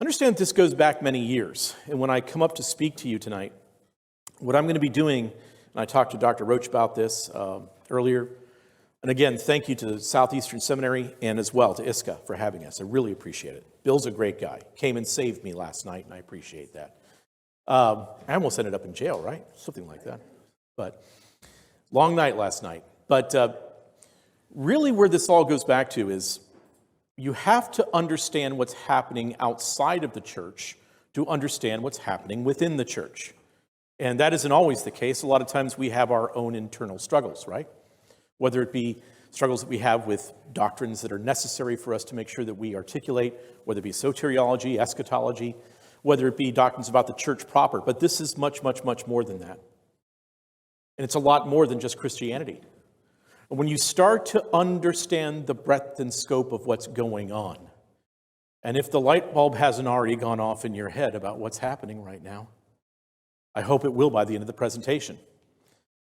Understand this goes back many years, and when I come up to speak to you tonight, what I'm going to be doing, and I talked to Dr. Roach about this earlier, and again, thank you to Southeastern Seminary and as well to ISCA for having us. I really appreciate it. Bill's a great guy. Came and saved me last night, and I appreciate that. I almost ended up in jail, right? Something like that. But long night last night. But really where this all goes back to is you have to understand what's happening outside of the church to understand what's happening within the church. And that isn't always the case. A lot of times we have our own internal struggles, right? Whether it be struggles that we have with doctrines that are necessary for us to make sure that we articulate, whether it be soteriology, eschatology, whether it be doctrines about the church proper. But this is much, much, much more than that. And it's a lot more than just Christianity. And when you start to understand the breadth and scope of what's going on, and if the light bulb hasn't already gone off in your head about what's happening right now, I hope it will by the end of the presentation.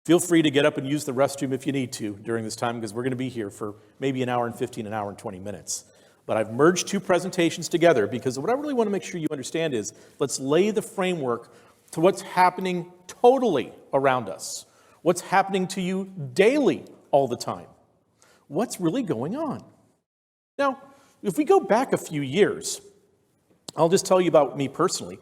Feel free to get up and use the restroom if you need to during this time, because we're going to be here for maybe an hour and 15, an hour and 20 minutes. But I've merged two presentations together because what I really want to make sure you understand is let's lay the framework to what's happening totally around us, what's happening to you daily all the time. What's really going on? Now, if we go back a few years, I'll just tell you about me personally.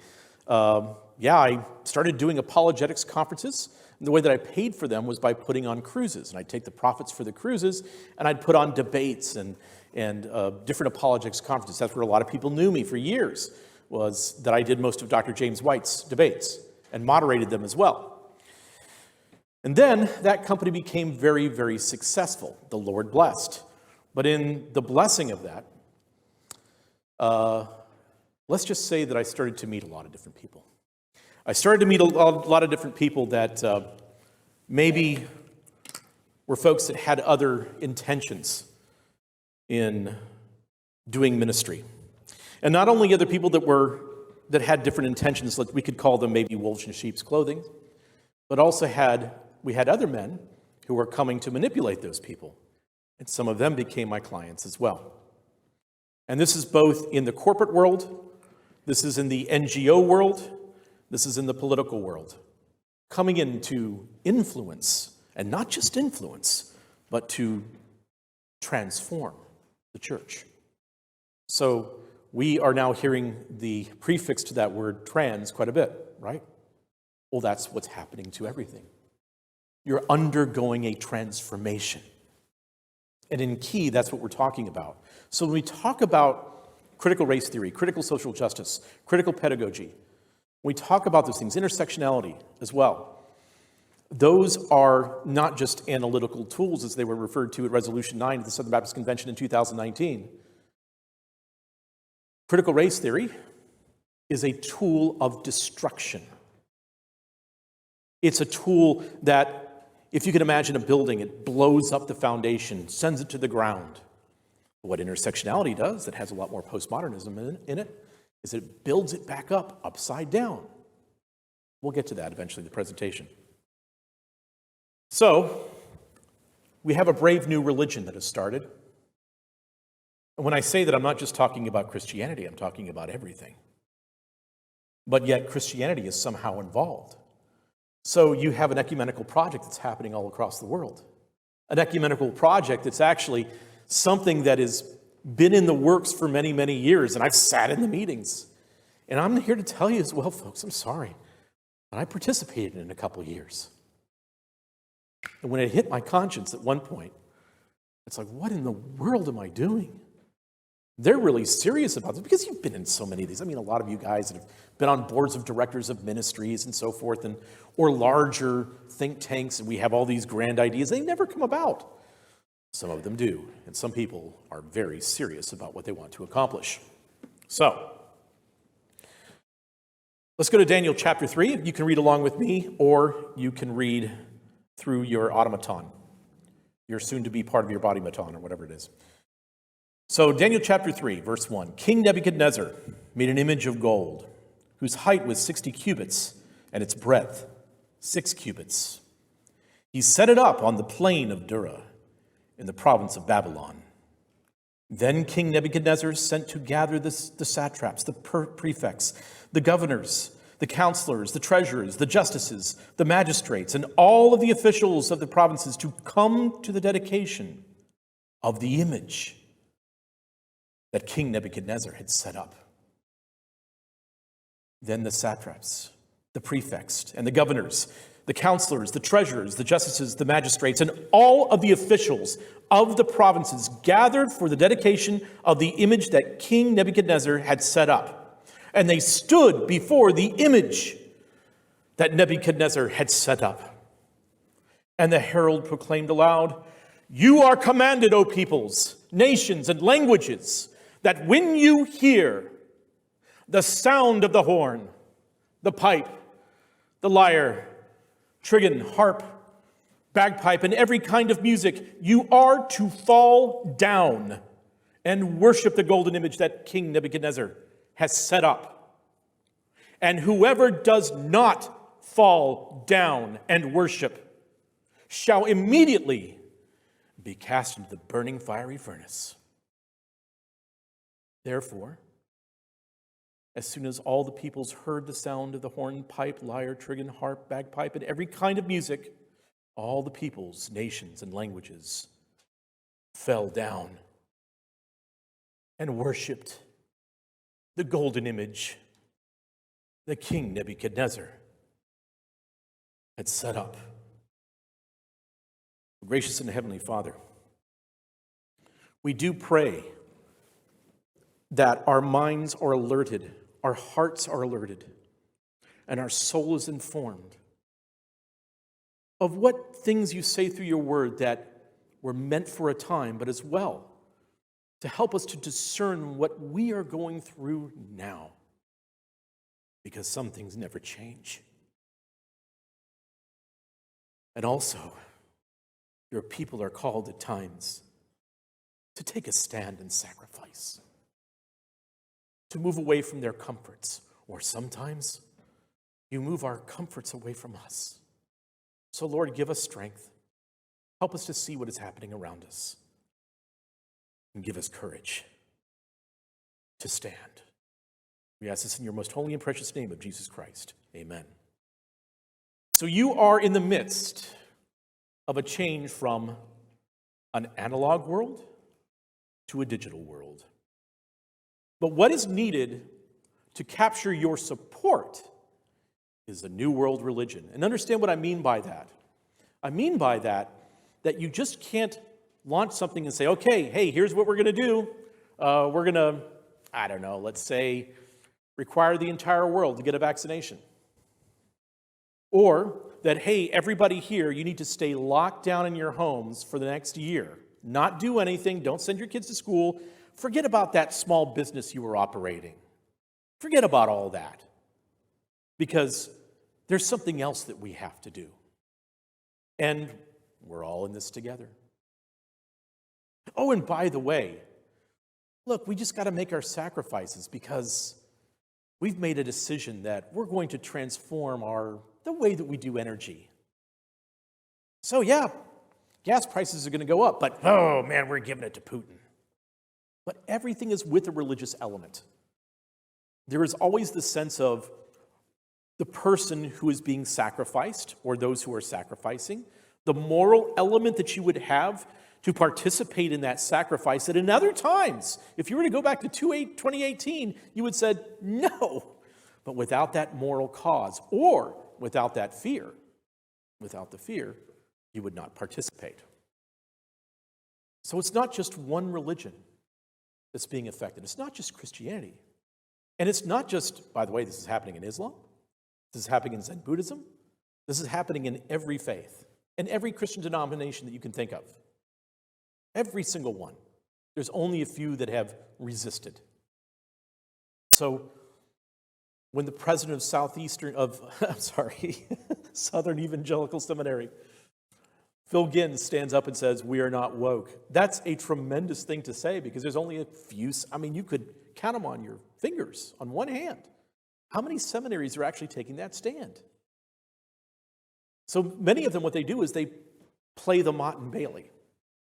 I started doing apologetics conferences, and the way that I paid for them was by putting on cruises. And I'd take the profits for the cruises, and I'd put on debates and different apologetics conferences. That's where a lot of people knew me for years, was that I did most of Dr. James White's debates and moderated them as well. And then that company became very, very successful. The Lord blessed. But in the blessing of that, let's just say that I started to meet a lot of different people. I started to meet a lot of different people that maybe were folks that had other intentions in doing ministry. And not only other people that had different intentions, like we could call them maybe wolves in sheep's clothing, but also we had other men who were coming to manipulate those people. And some of them became my clients as well. And this is both in the corporate world, this is in the NGO world, this is in the political world. Coming in to influence, and not just influence, but to transform the church. So we are now hearing the prefix to that word trans quite a bit, right? Well, that's what's happening to everything. You're undergoing a transformation. And in key, that's what we're talking about. So when we talk about critical race theory, critical social justice, critical pedagogy, when we talk about those things, intersectionality as well, those are not just analytical tools as they were referred to at Resolution 9 of the Southern Baptist Convention in 2019. Critical race theory is a tool of destruction. It's a tool that, if you can imagine a building, it blows up the foundation, sends it to the ground. What intersectionality does, that has a lot more postmodernism in it, is it builds it back up, upside down. We'll get to that eventually in the presentation. So, we have a brave new religion that has started. And when I say that, I'm not just talking about Christianity, I'm talking about everything. But yet, Christianity is somehow involved. So you have an ecumenical project that's happening all across the world. An ecumenical project that's actually something that has been in the works for many, many years, and I've sat in the meetings. And I'm here to tell you as well, folks, I'm sorry, but I participated in a couple of years. And when it hit my conscience at one point, it's like, what in the world am I doing? They're really serious about this because you've been in so many of these. I mean, a lot of you guys that have been on boards of directors of ministries and so forth, or larger think tanks, and we have all these grand ideas. They never come about. Some of them do, and some people are very serious about what they want to accomplish. So, let's go to Daniel chapter 3. You can read along with me, or you can read through your automaton, your soon-to-be part of your bodymaton, or whatever it is. So Daniel chapter 3, verse 1. King Nebuchadnezzar made an image of gold, whose height was 60 cubits, and its breadth 6 cubits. He set it up on the plain of Dura, in the province of Babylon. Then King Nebuchadnezzar sent to gather the satraps, the prefects, the governors, the counselors, the treasurers, the justices, the magistrates, and all of the officials of the provinces to come to the dedication of the image that King Nebuchadnezzar had set up. Then the satraps, the prefects, and the governors, the counselors, the treasurers, the justices, the magistrates, and all of the officials of the provinces gathered for the dedication of the image that King Nebuchadnezzar had set up. And they stood before the image that Nebuchadnezzar had set up. And the herald proclaimed aloud, "You are commanded, O peoples, nations, and languages, that when you hear the sound of the horn, the pipe, the lyre, trigon, harp, bagpipe, and every kind of music, you are to fall down and worship the golden image that King Nebuchadnezzar has set up. And whoever does not fall down and worship shall immediately be cast into the burning fiery furnace." Therefore, as soon as all the peoples heard the sound of the horn, pipe, lyre, trigon, harp, bagpipe, and every kind of music, all the peoples, nations, and languages fell down and worshiped the golden image that King Nebuchadnezzar had set up. Gracious and Heavenly Father, we do pray that our minds are alerted, our hearts are alerted, and our soul is informed of what things you say through your word that were meant for a time, but as well to help us to discern what we are going through now, because some things never change. And also, your people are called at times to take a stand and sacrifice, to move away from their comforts, or sometimes you move our comforts away from us. So Lord, give us strength. Help us to see what is happening around us. And give us courage to stand. We ask this in your most holy and precious name of Jesus Christ. Amen. So you are in the midst of a change from an analog world to a digital world. But what is needed to capture your support is a new world religion. And understand what I mean by that. I mean by that you just can't launch something and say, okay, hey, here's what we're going to do. We're going to, I don't know, let's say, require the entire world to get a vaccination. Or that, hey, everybody here, you need to stay locked down in your homes for the next year. Not do anything. Don't send your kids to school. Forget about that small business you were operating. Forget about all that. Because there's something else that we have to do. And we're all in this together. Oh, and by the way, look, we just got to make our sacrifices because we've made a decision that we're going to transform the way that we do energy. So yeah, gas prices are going to go up, but oh man, we're giving it to Putin. But everything is with a religious element. There is always the sense of the person who is being sacrificed, or those who are sacrificing, the moral element that you would have to participate in that sacrifice. That in other times, if you were to go back to 2018, you would have said no. But without that moral cause, or without that fear, without the fear, you would not participate. So it's not just one religion that's being affected. It's not just Christianity. And it's not just, by the way, this is happening in Islam. This is happening in Zen Buddhism. This is happening in every faith, in every Christian denomination that you can think of. Every single one. There's only a few that have resisted. So when the president of Southern Evangelical Seminary, Phil Ginn, stands up and says, "We are not woke," that's a tremendous thing to say, because there's only a few, you could count them on your fingers, on one hand. How many seminaries are actually taking that stand? So many of them, what they do is they play the Mott and Bailey.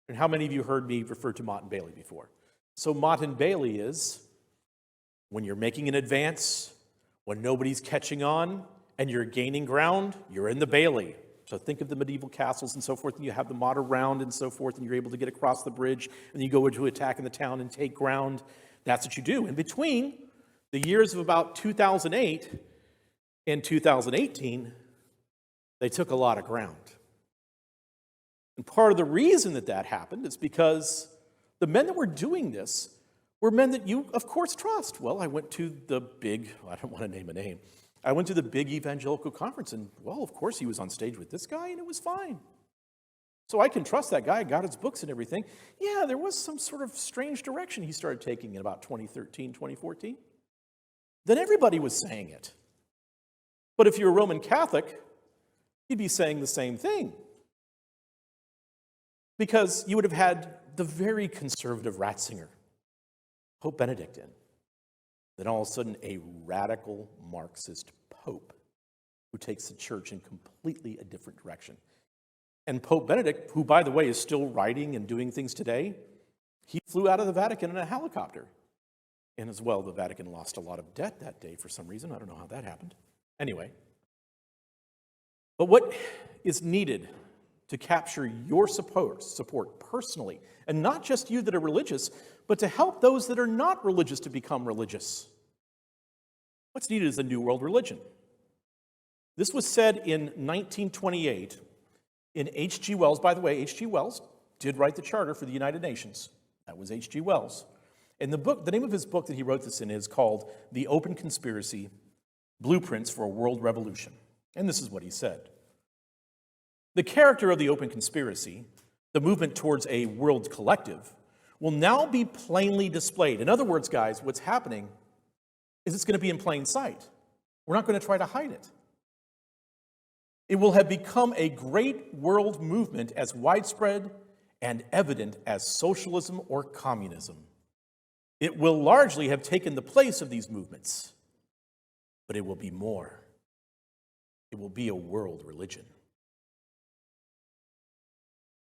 And how many of you heard me refer to Mott and Bailey before? So Mott and Bailey is when you're making an advance, when nobody's catching on, and you're gaining ground, you're in the Bailey. So think of the medieval castles and so forth, and you have the Mott around and so forth, and you're able to get across the bridge, and you go into attack in the town and take ground. That's what you do. In between the years of about 2008 and 2018, they took a lot of ground. And part of the reason that that happened is because the men that were doing this were men that you, of course, trust. Well, I went to the big, I don't want to name a name, I went to the big Evangelical conference, and, well, of course, he was on stage with this guy, and it was fine. So I can trust that guy. I got his books and everything. Yeah, there was some sort of strange direction he started taking in about 2013, 2014. Then everybody was saying it. But if you're a Roman Catholic, you'd be saying the same thing. Because you would have had the very conservative Ratzinger, Pope Benedict in. Then all of a sudden, a radical Marxist pope who takes the church in completely a different direction. And Pope Benedict, who, by the way, is still writing and doing things today, he flew out of the Vatican in a helicopter. And as well, the Vatican lost a lot of debt that day for some reason. I don't know how that happened. Anyway. But what is needed to capture your support personally, and not just you that are religious, but to help those that are not religious to become religious? What's needed is a new world religion. This was said in 1928 in H.G. Wells. By the way, H.G. Wells did write the charter for the United Nations. That was H.G. Wells. And the name of his book that he wrote this in is called The Open Conspiracy, Blueprints for a World Revolution. And this is what he said. The character of the open conspiracy, the movement towards a world collective, will now be plainly displayed. In other words, guys, what's happening is it's going to be in plain sight. We're not going to try to hide it. It will have become a great world movement as widespread and evident as socialism or communism. It will largely have taken the place of these movements, but it will be more. It will be a world religion.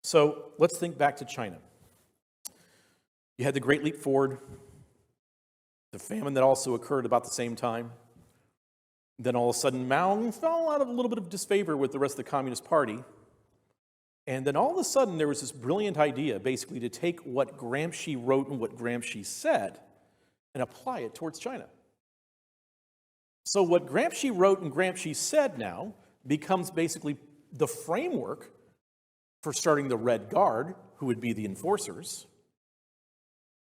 So let's think back to China. You had the Great Leap Forward, the famine that also occurred about the same time. Then all of a sudden, Mao fell out of a little bit of disfavor with the rest of the Communist Party. And then all of a sudden, there was this brilliant idea, basically, to take what Gramsci wrote and what Gramsci said and apply it towards China. So what Gramsci wrote and Gramsci said now becomes basically the framework for starting the Red Guard, who would be the enforcers,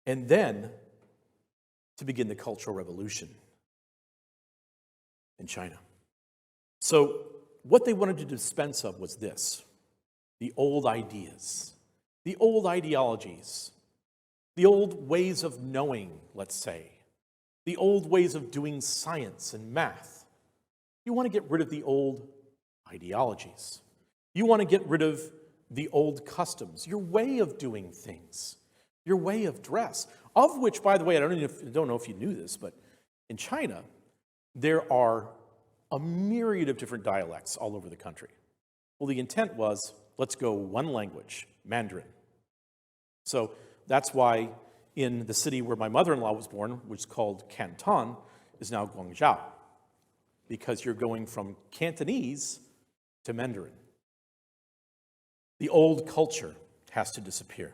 and then to begin the Cultural Revolution in China. So what they wanted to dispense of was this: the old ideas, the old ideologies, the old ways of knowing, let's say, the old ways of doing science and math. You want to get rid of the old ideologies. You want to get rid of the old customs, your way of doing things, your way of dress, of which, by the way, I don't know if you knew this, but in China, there are a myriad of different dialects all over the country. Well, the intent was, let's go one language, Mandarin. So that's why in the city where my mother-in-law was born, which is called Canton, is now Guangzhou, because you're going from Cantonese to Mandarin. The old culture has to disappear.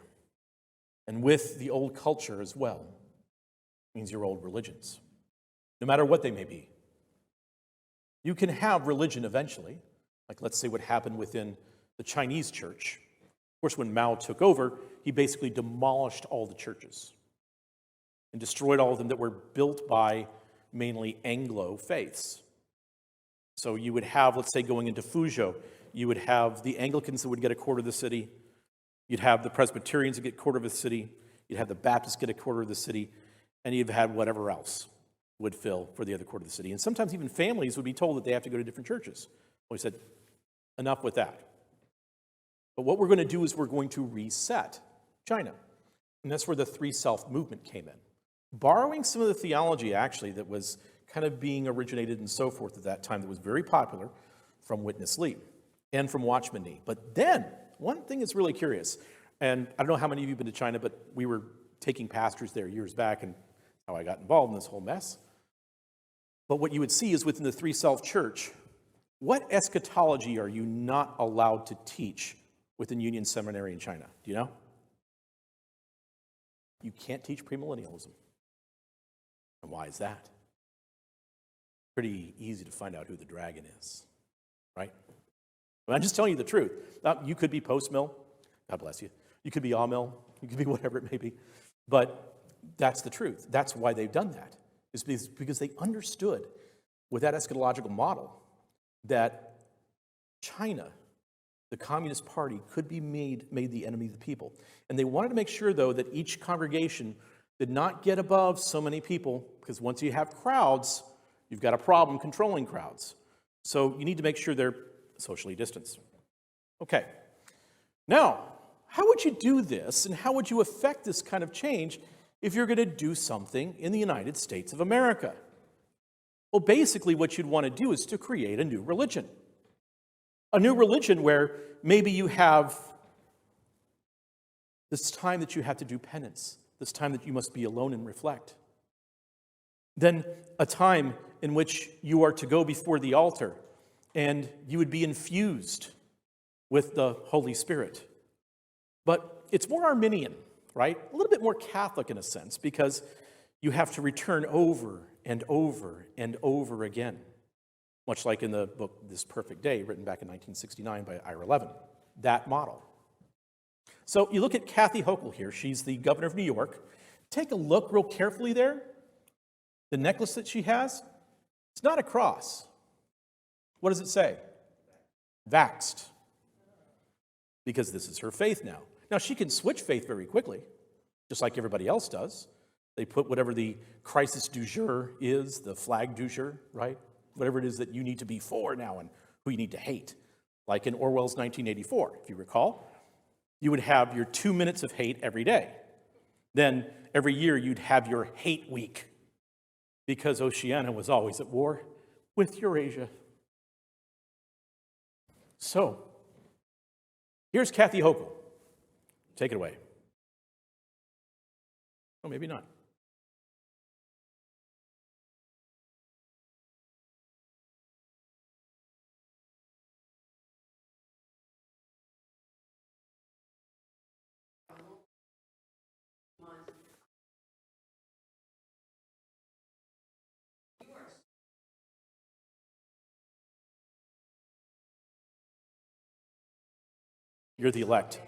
And with the old culture as well means your old religions, no matter what they may be. You can have religion eventually, like let's say what happened within the Chinese church. Of course, when Mao took over, he basically demolished all the churches and destroyed all of them that were built by mainly Anglo faiths. So you would have, let's say, going into Fuzhou, you would have the Anglicans that would get a quarter of the city. You'd have the Presbyterians that get a quarter of the city. You'd have the Baptists get a quarter of the city. And you'd have whatever else would fill for the other quarter of the city. And sometimes even families would be told that they have to go to different churches. Well, he said, enough with that. But what we're going to do is we're going to reset China. And that's where the Three Self movement came in. Borrowing some of the theology, actually, that was kind of being originated and so forth at that time that was very popular from Witness Lee and from Watchman Nee. But then, one thing that's really curious, and I don't know how many of you have been to China, but we were taking pastors there years back and how I got involved in this whole mess. But what you would see is within the Three Self Church, what eschatology are you not allowed to teach within Union Seminary in China? Do you know? You can't teach premillennialism. And why is that? Pretty easy to find out who the dragon is, right? I'm just telling you the truth. You could be post-mill. God bless you. You could be all-mill. You could be whatever it may be. But that's the truth. That's why they've done that. Is because they understood with that eschatological model that China, the Communist Party, could be made the enemy of the people. And they wanted to make sure, though, that each congregation did not get above so many people, because once you have crowds, you've got a problem controlling crowds. So you need to make sure they're socially distanced. Okay. Now, how would you do this, and how would you affect this kind of change if you're going to do something in the United States of America? Well, basically what you'd want to do is to create a new religion. A new religion where maybe you have this time that you have to do penance, this time that you must be alone and reflect. Then a time in which you are to go before the altar and you would be infused with the Holy Spirit. But it's more Arminian, right? A little bit more Catholic in a sense, because you have to return over and over and over again, much like in the book This Perfect Day, written back in 1969 by Ira Levin, that model. So you look at Kathy Hochul here. She's the governor of New York. Take a look real carefully there. The necklace that she has, it's not a cross. What does it say? Vaxxed. Because this is her faith now. Now, she can switch faith very quickly, just like everybody else does. They put whatever the crisis du jour is, the flag du jour, right? Whatever it is that you need to be for now and who you need to hate. Like in Orwell's 1984, if you recall, you would have your 2 minutes of hate every day. Then every year you'd have your hate week because Oceania was always at war with Eurasia. So, here's Kathy Hochul. Take it away. Oh, maybe not. You're the elect.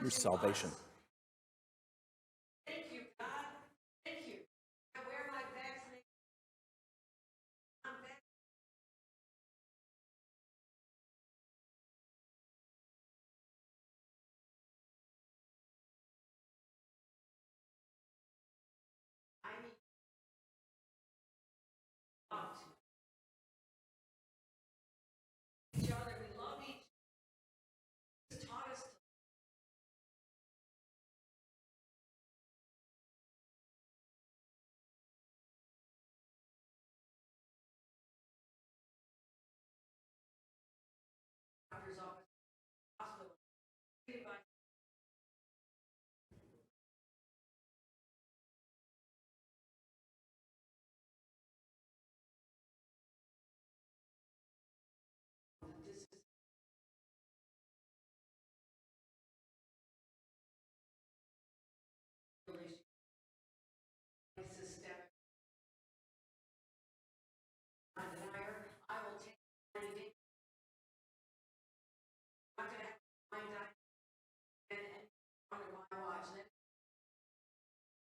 Your salvation. Thank you, God. Thank you. I wear my vaccination. I need loved each other. We love each other. He taught us to doctor's office, hospital. Systemic. I'm a denier. I will take 90 days. I'm going to have my diet and under my watch.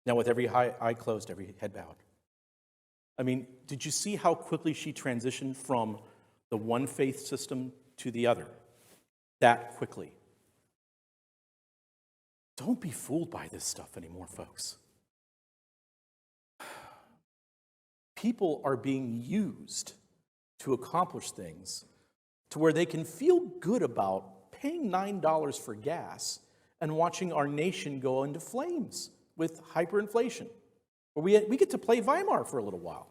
Now, with every eye closed, every head bowed. I mean, did you see how quickly she transitioned from the one faith system to the other? That quickly. Don't be fooled by this stuff anymore, folks. people are being used to accomplish things to where they can feel good about paying $9 for gas and watching our nation go into flames with hyperinflation. Or we get to play Weimar for a little while.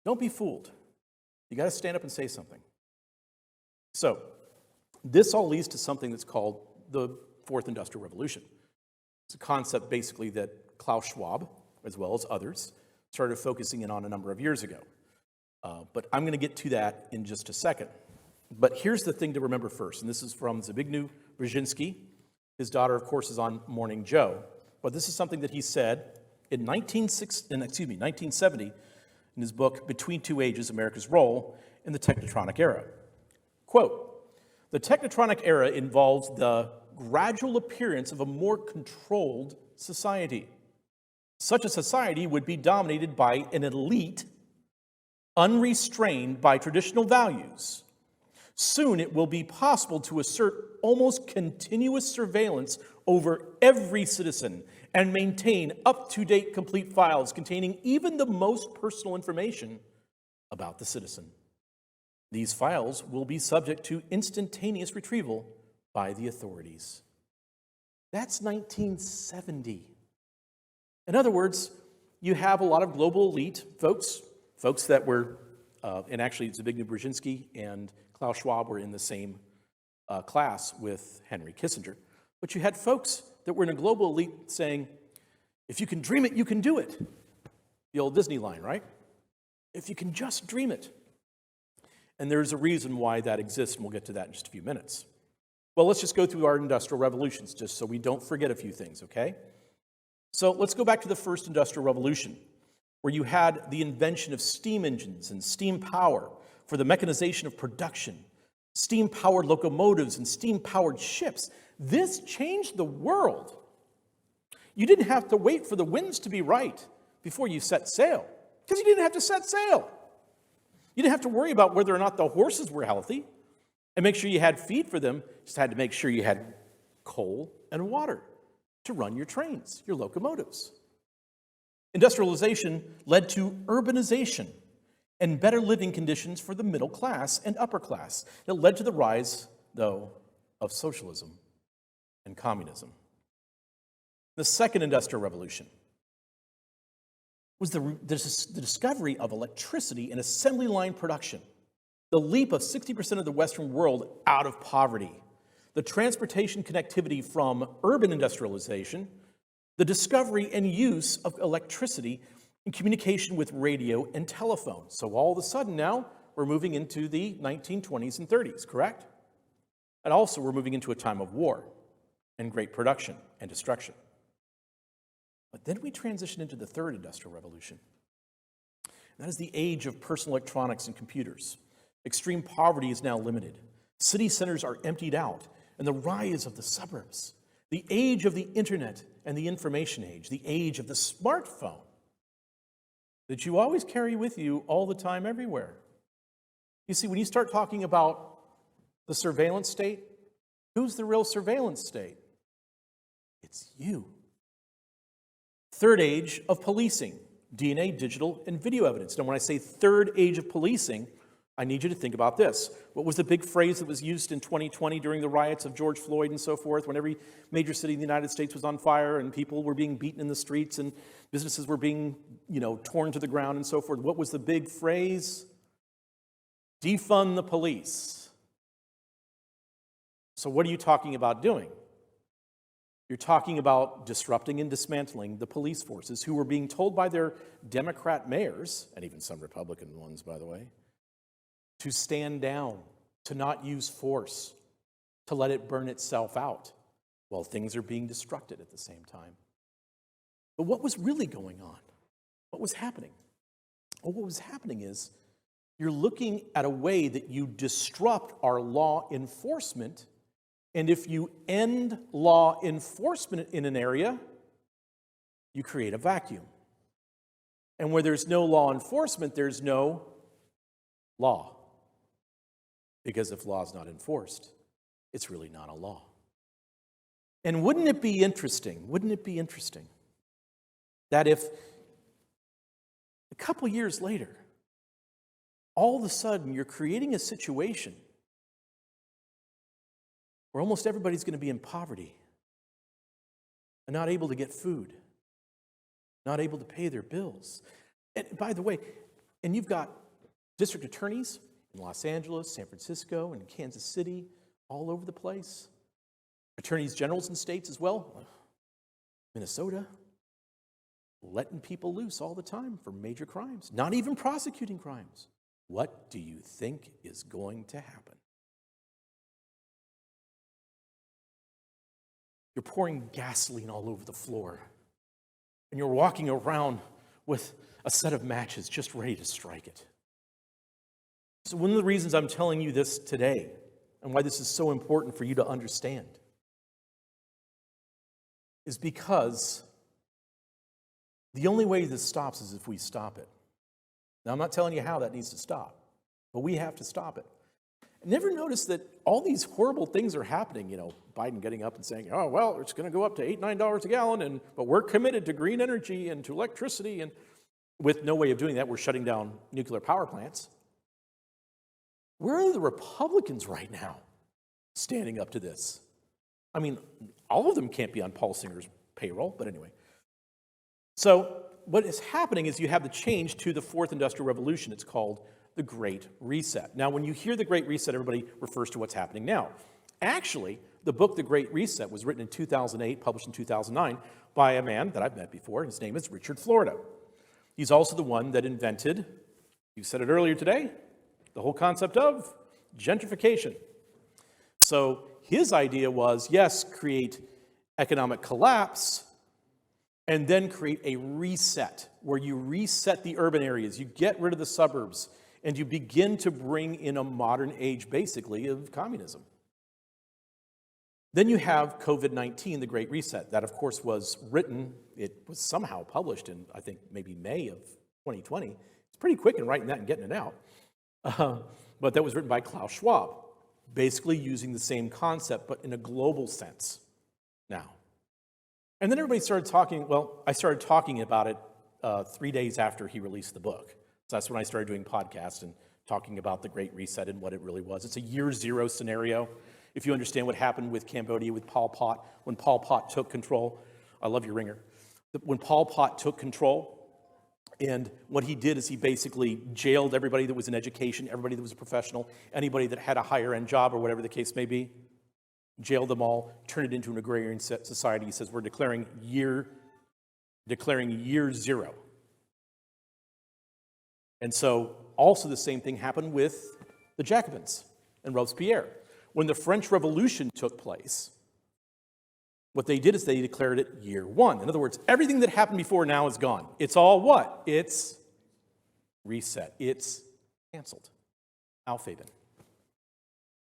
Don't be fooled. You got to stand up and say something. So, this all leads to something that's called the Fourth Industrial Revolution. It's a concept basically that Klaus Schwab, as well as others, started focusing in on a number of years ago. But I'm going to get to that in just a second. But here's the thing to remember first, and this is from Zbigniew Brzezinski. His daughter, of course, is on Morning Joe. But this is something that he said in 1970 in his book, Between Two Ages, America's Role in the Technotronic Era. Quote, "The Technotronic era involves the gradual appearance of a more controlled society. Such a society would be dominated by an elite, unrestrained by traditional values. Soon it will be possible to assert almost continuous surveillance over every citizen and maintain up-to-date complete files containing even the most personal information about the citizen. These files will be subject to instantaneous retrieval by the authorities." That's 1970. In other words, you have a lot of global elite folks that were, and actually Zbigniew Brzezinski and Klaus Schwab were in the same class with Henry Kissinger. But you had folks that were in a global elite saying, if you can dream it, you can do it. The old Disney line, right? If you can just dream it. And there's a reason why that exists, and we'll get to that in just a few minutes. Well, let's just go through our industrial revolutions, just so we don't forget a few things, okay? So let's go back to the first industrial revolution, where you had the invention of steam engines and steam power for the mechanization of production, steam-powered locomotives and steam-powered ships. This changed the world. You didn't have to wait for the winds to be right before you set sail, because you didn't have to set sail. You didn't have to worry about whether or not the horses were healthy and make sure you had feed for them. You just had to make sure you had coal and water to run your trains, your locomotives. Industrialization led to urbanization and better living conditions for the middle class and upper class. It led to the rise, though, of socialism and communism. The second industrial revolution was the discovery of electricity and assembly line production, the leap of 60% of the Western world out of poverty, the transportation connectivity from urban industrialization, the discovery and use of electricity in communication with radio and telephone. So all of a sudden now, we're moving into the 1920s and 30s, correct? And also we're moving into a time of war and great production and destruction. But then we transition into the third industrial revolution. And that is the age of personal electronics and computers. Extreme poverty is now limited. City centers are emptied out, and the rise of the suburbs. The age of the internet and the information age. The age of the smartphone that you always carry with you all the time, everywhere. You see, when you start talking about the surveillance state, who's the real surveillance state? It's you. Third age of policing, DNA, digital, and video evidence. Now, when I say third age of policing, I need you to think about this. What was the big phrase that was used in 2020 during the riots of George Floyd and so forth, when every major city in the United States was on fire and people were being beaten in the streets and businesses were being, torn to the ground and so forth? What was the big phrase? Defund the police. So what are you talking about doing? You're talking about disrupting and dismantling the police forces who were being told by their Democrat mayors, and even some Republican ones, by the way, to stand down, to not use force, to let it burn itself out while things are being destructed at the same time. But what was really going on? What was happening? Well, what was happening is you're looking at a way that you disrupt our law enforcement. And if you end law enforcement in an area, you create a vacuum. And where there's no law enforcement, there's no law. Because if law is not enforced, it's really not a law. And wouldn't it be interesting that if couple years later, all of a sudden you're creating a situation where almost everybody's going to be in poverty and not able to get food, not able to pay their bills. And by the way, and you've got district attorneys in Los Angeles, San Francisco, and Kansas City, all over the place. Attorneys generals in states as well, Minnesota, letting people loose all the time for major crimes, not even prosecuting crimes. What do you think is going to happen? You're pouring gasoline all over the floor, and you're walking around with a set of matches just ready to strike it. So one of the reasons I'm telling you this today, and why this is so important for you to understand, is because the only way this stops is if we stop it. Now, I'm not telling you how that needs to stop, but we have to stop it. Never notice that all these horrible things are happening, Biden getting up and saying, oh, well, it's going to go up to $8, $9 a gallon, but we're committed to green energy and to electricity, and with no way of doing that, we're shutting down nuclear power plants. Where are the Republicans right now standing up to this? I mean, all of them can't be on Paul Singer's payroll, but anyway. So what is happening is you have the change to the fourth industrial revolution. It's called the Great Reset. Now, when you hear the Great Reset, everybody refers to what's happening now. Actually, the book, The Great Reset, was written in 2008, published in 2009, by a man that I've met before. His name is Richard Florida. He's also the one that invented, you said it earlier today, the whole concept of gentrification. So his idea was, yes, create economic collapse, and then create a reset, where you reset the urban areas, you get rid of the suburbs, and you begin to bring in a modern age, basically, of communism. Then you have COVID-19, the Great Reset. That, of course, was written, it was somehow published in, I think, maybe May of 2020. It's pretty quick in writing that and getting it out. But that was written by Klaus Schwab, basically using the same concept, but in a global sense now. And then everybody started talking, I started talking about it 3 days after he released the book. So that's when I started doing podcasts and talking about the Great Reset and what it really was. It's a year zero scenario. If you understand what happened with Cambodia, with Pol Pot, when Pol Pot took control, I love your ringer. When Pol Pot took control, and what he did is he basically jailed everybody that was in education, everybody that was a professional, anybody that had a higher end job or whatever the case may be, jailed them all, turned it into an agrarian society. He says, we're declaring year zero. And so also the same thing happened with the Jacobins and Robespierre. When the French Revolution took place, what they did is they declared it year one. In other words, everything that happened before now is gone. It's all what? It's reset. It's canceled. Aufheben.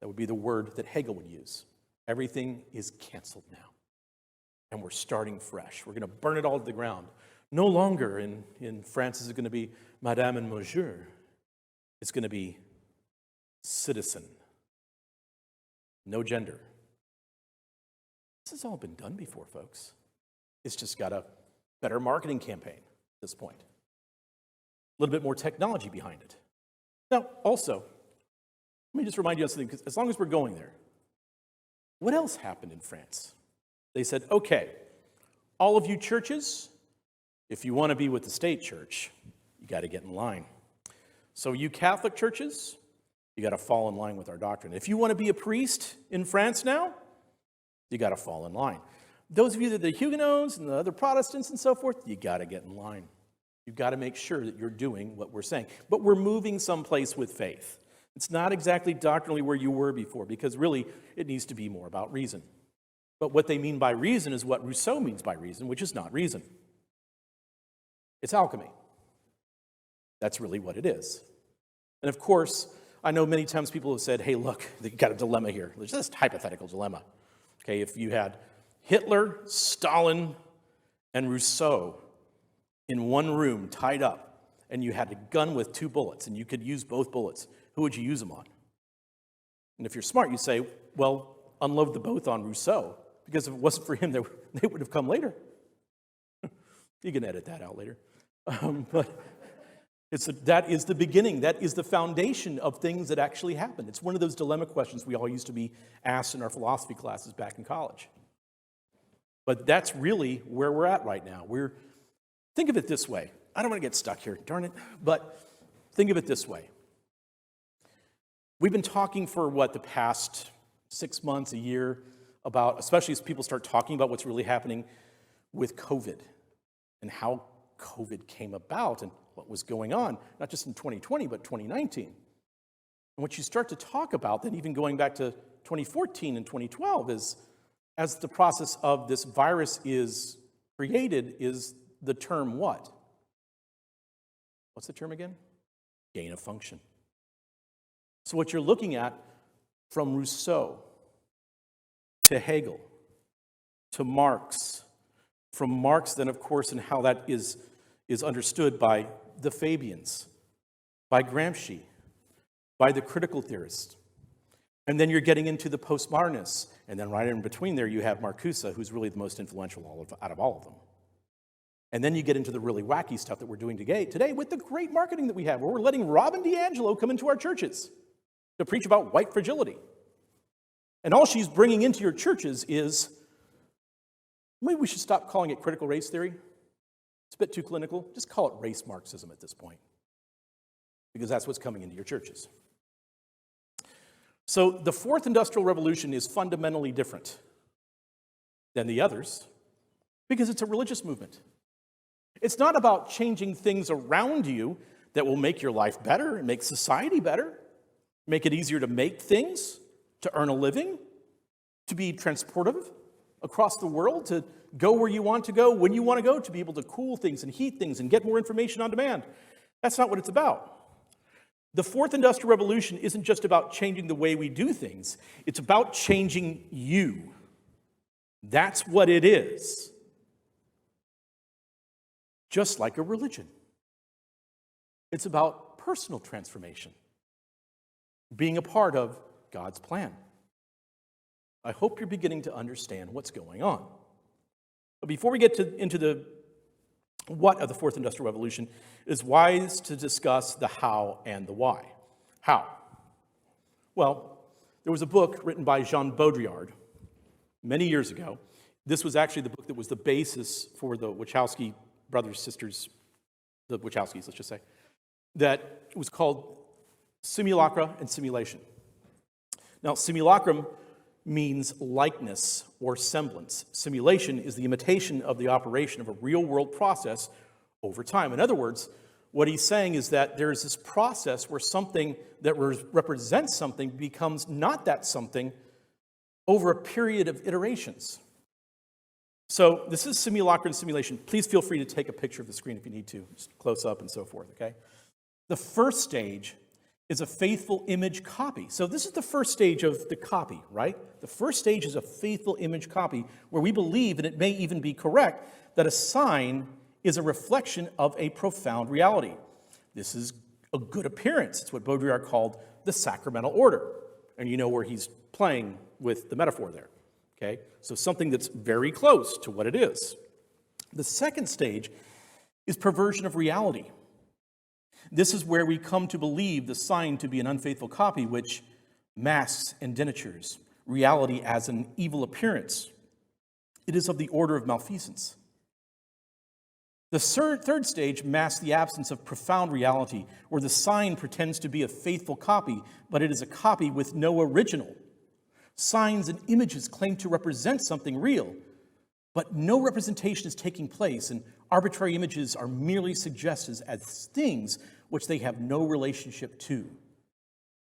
That would be the word that Hegel would use. Everything is canceled now. And we're starting fresh. We're going to burn it all to the ground. No longer in France is it going to be Madame and Monsieur. It's going to be citizen. No gender. This has all been done before, folks. It's just got a better marketing campaign at this point. A little bit more technology behind it. Now, also, let me just remind you of something, because as long as we're going there, what else happened in France? They said, okay, all of you churches, if you want to be with the state church, you got to get in line. So you Catholic churches, you got to fall in line with our doctrine. If you want to be a priest in France now, you got to fall in line. Those of you that are the Huguenots and the other Protestants and so forth, you got to get in line. You've got to make sure that you're doing what we're saying. But we're moving someplace with faith. It's not exactly doctrinally where you were before, because really it needs to be more about reason. But what they mean by reason is what Rousseau means by reason, which is not reason. It's alchemy. That's really what it is. And of course, I know many times people have said, hey, look, you've got a dilemma here. There's this hypothetical dilemma. Okay, if you had Hitler, Stalin, and Rousseau in one room tied up, and you had a gun with 2 bullets, and you could use both bullets, who would you use them on? And if you're smart, you say, well, unload the both on Rousseau, because if it wasn't for him, they would have come later. You can edit that out later. That is the beginning. That is the foundation of things that actually happen. It's one of those dilemma questions we all used to be asked in our philosophy classes back in college. But that's really where we're at right now. Think of it this way. I don't want to get stuck here, darn it. But think of it this way. We've been talking for the past 6 months, a year, about, especially as people start talking about what's really happening with COVID and how COVID came about and what was going on, not just in 2020, but 2019. And what you start to talk about, then even going back to 2014 and 2012, is as the process of this virus is created, is the term what? What's the term again? Gain of function. So what you're looking at from Rousseau to Hegel to Marx, from Marx then, of course, and how that is understood by the Fabians, by Gramsci, by the critical theorists. And then you're getting into the postmodernists. And then right in between there, you have Marcuse, who's really the most influential out of all of them. And then you get into the really wacky stuff that we're doing today with the great marketing that we have, where we're letting Robin DiAngelo come into our churches to preach about white fragility. And all she's bringing into your churches is, maybe we should stop calling it critical race theory. It's a bit too clinical. Just call it race Marxism at this point, because that's what's coming into your churches. So the Fourth Industrial Revolution is fundamentally different than the others because it's a religious movement. It's not about changing things around you that will make your life better and make society better, make it easier to make things, to earn a living, to be transportive across the world, to go where you want to go, when you want to go, to be able to cool things and heat things and get more information on demand. That's not what it's about. The Fourth Industrial Revolution isn't just about changing the way we do things. It's about changing you. That's what it is. Just like a religion. It's about personal transformation. Being a part of God's plan. I hope you're beginning to understand what's going on. But before we get into the what of the Fourth Industrial Revolution, it is wise to discuss the how and the why. How? Well, there was a book written by Jean Baudrillard many years ago. This was actually the book that was the basis for the Wachowski brothers, sisters, the Wachowskis, let's just say, that was called Simulacra and Simulation. Now, simulacrum means likeness or semblance. Simulation is the imitation of the operation of a real-world process over time. In other words, what he's saying is that there is this process where something that represents something becomes not that something over a period of iterations. So this is simulacra and simulation. Please feel free to take a picture of the screen if you need to, just close up and so forth, okay? The first stage is a faithful image copy. So this is the first stage of the copy, right? The first stage is a faithful image copy where we believe, and it may even be correct, that a sign is a reflection of a profound reality. This is a good appearance. It's what Baudrillard called the sacramental order. And you know where he's playing with the metaphor there, okay? So something that's very close to what it is. The second stage is perversion of reality. This is where we come to believe the sign to be an unfaithful copy, which masks and denatures reality as an evil appearance. It is of the order of malfeasance. The third stage masks the absence of profound reality, where the sign pretends to be a faithful copy, but it is a copy with no original. Signs and images claim to represent something real, but no representation is taking place, and arbitrary images are merely suggested as things which they have no relationship to.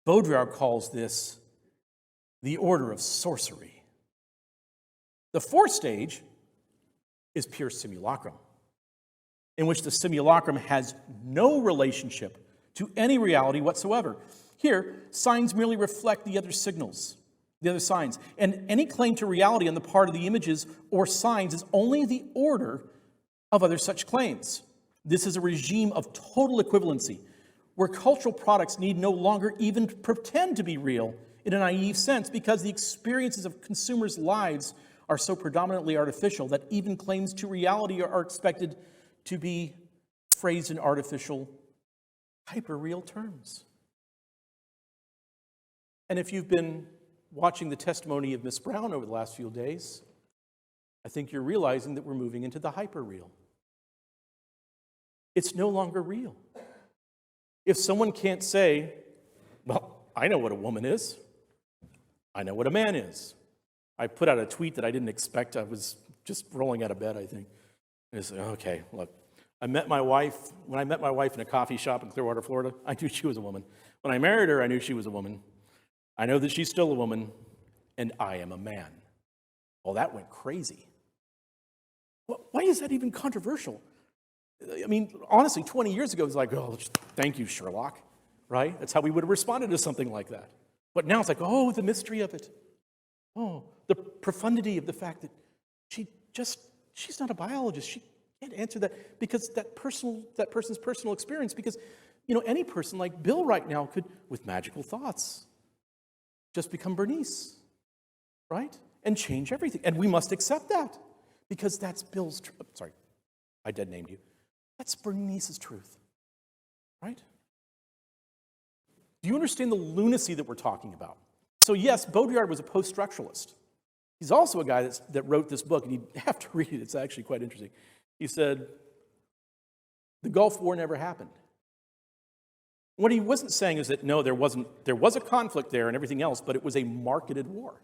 Baudrillard calls this the order of sorcery. The fourth stage is pure simulacrum, in which the simulacrum has no relationship to any reality whatsoever. Here, signs merely reflect the other signals, the other signs, and any claim to reality on the part of the images or signs is only the order of other such claims. This is a regime of total equivalency, where cultural products need no longer even pretend to be real in a naive sense, because the experiences of consumers' lives are so predominantly artificial that even claims to reality are expected to be phrased in artificial hyper-real terms. And if you've been watching the testimony of Miss Brown over the last few days, I think you're realizing that we're moving into the hyper-real. It's no longer real. If someone can't say, well, I know what a woman is. I know what a man is. I put out a tweet that I didn't expect. I was just rolling out of bed, I think. And I said, okay, look, when I met my wife in a coffee shop in Clearwater, Florida, I knew she was a woman. When I married her, I knew she was a woman. I know that she's still a woman, and I am a man. Well, that went crazy. Why is that even controversial? I mean, honestly, 20 years ago, it was like, oh, thank you, Sherlock, right? That's how we would have responded to something like that. But now it's like, oh, the mystery of it. Oh, the profundity of the fact that she's not a biologist. She can't answer that because that person's personal experience. Because, any person like Bill right now could, with magical thoughts, just become Bernice, right? And change everything. And we must accept that because that's Bill's truth. Sorry, I dead named you. That's Bernice's truth, right? Do you understand the lunacy that we're talking about? So yes, Baudrillard was a post-structuralist. He's also a guy that wrote this book, and you have to read it. It's actually quite interesting. He said, the Gulf War never happened. What he wasn't saying is that, no, there was a conflict there and everything else, but it was a marketed war.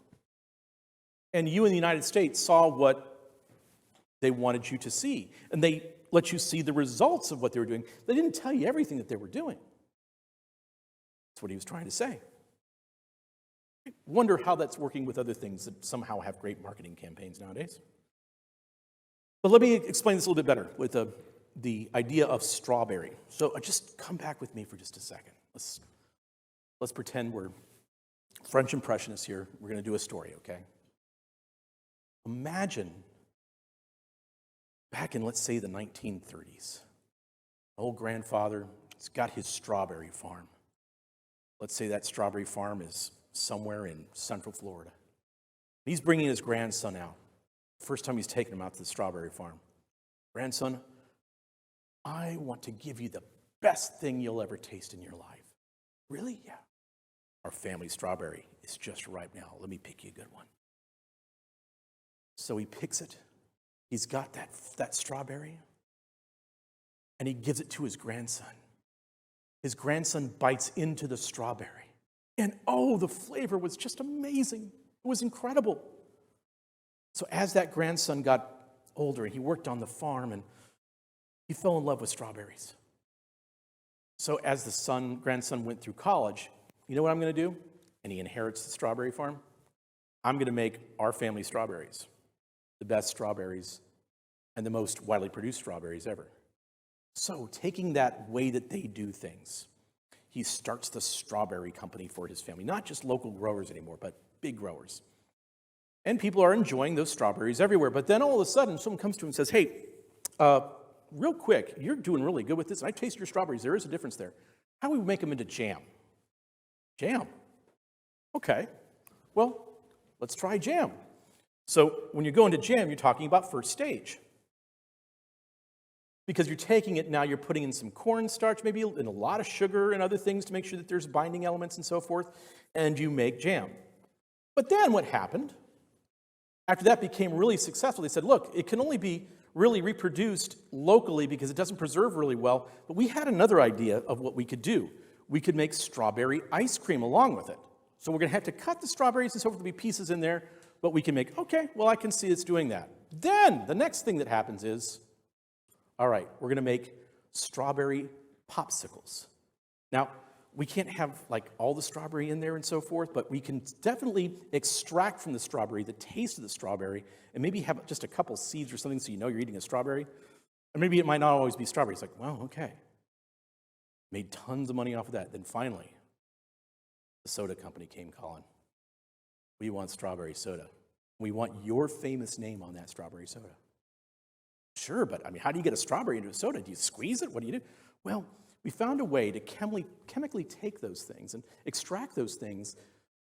And you in the United States saw what they wanted you to see. And they let you see the results of what they were doing. They didn't tell you everything that they were doing. That's what he was trying to say. I wonder how that's working with other things that somehow have great marketing campaigns nowadays. But let me explain this a little bit better with the idea of strawberry. So just come back with me for just a second. Let's pretend we're French Impressionists here. We're going to do a story, okay? Imagine back in, let's say, the 1930s. Old grandfather has got his strawberry farm. Let's say that strawberry farm is somewhere in Central Florida. He's bringing his grandson out. First time he's taking him out to the strawberry farm. Grandson, I want to give you the best thing you'll ever taste in your life. Really? Yeah. Our family strawberry is just ripe now. Let me pick you a good one. So he picks it. He's got that strawberry, and he gives it to his grandson. His grandson bites into the strawberry. And oh, the flavor was just amazing. It was incredible. So as that grandson got older and he worked on the farm and he fell in love with strawberries. So as the grandson went through college, you know what I'm going to do? And he inherits the strawberry farm. I'm going to make our family strawberries, the best strawberries and the most widely produced strawberries ever. So taking that way that they do things, he starts the strawberry company for his family, not just local growers anymore, but big growers. And people are enjoying those strawberries everywhere. But then all of a sudden, someone comes to him and says, hey, real quick, you're doing really good with this. I taste your strawberries. There is a difference there. How do we make them into jam? Jam. Okay. Well, let's try jam. So when you go into jam, you're talking about first stage. Because you're taking it now, you're putting in some cornstarch, maybe and a lot of sugar and other things to make sure that there's binding elements and so forth, and you make jam. But then what happened? After that became really successful, they said, look, it can only be really reproduced locally because it doesn't preserve really well. But we had another idea of what we could do. We could make strawberry ice cream along with it. So we're going to have to cut the strawberries and so forth, there'll be pieces in there, but we can make, okay, well, I can see it's doing that. Then the next thing that happens is, all right, we're going to make strawberry popsicles. Now, we can't have like all the strawberry in there and so forth, but we can definitely extract from the strawberry the taste of the strawberry and maybe have just a couple seeds or something so you know you're eating a strawberry. And maybe it might not always be strawberry. It's like, well, okay. Made tons of money off of that. Then finally, the soda company came calling. We want strawberry soda. We want your famous name on that strawberry soda. Sure, but I mean, how do you get a strawberry into a soda? Do you squeeze it? What do you do? Well, we found a way to chemically take those things and extract those things.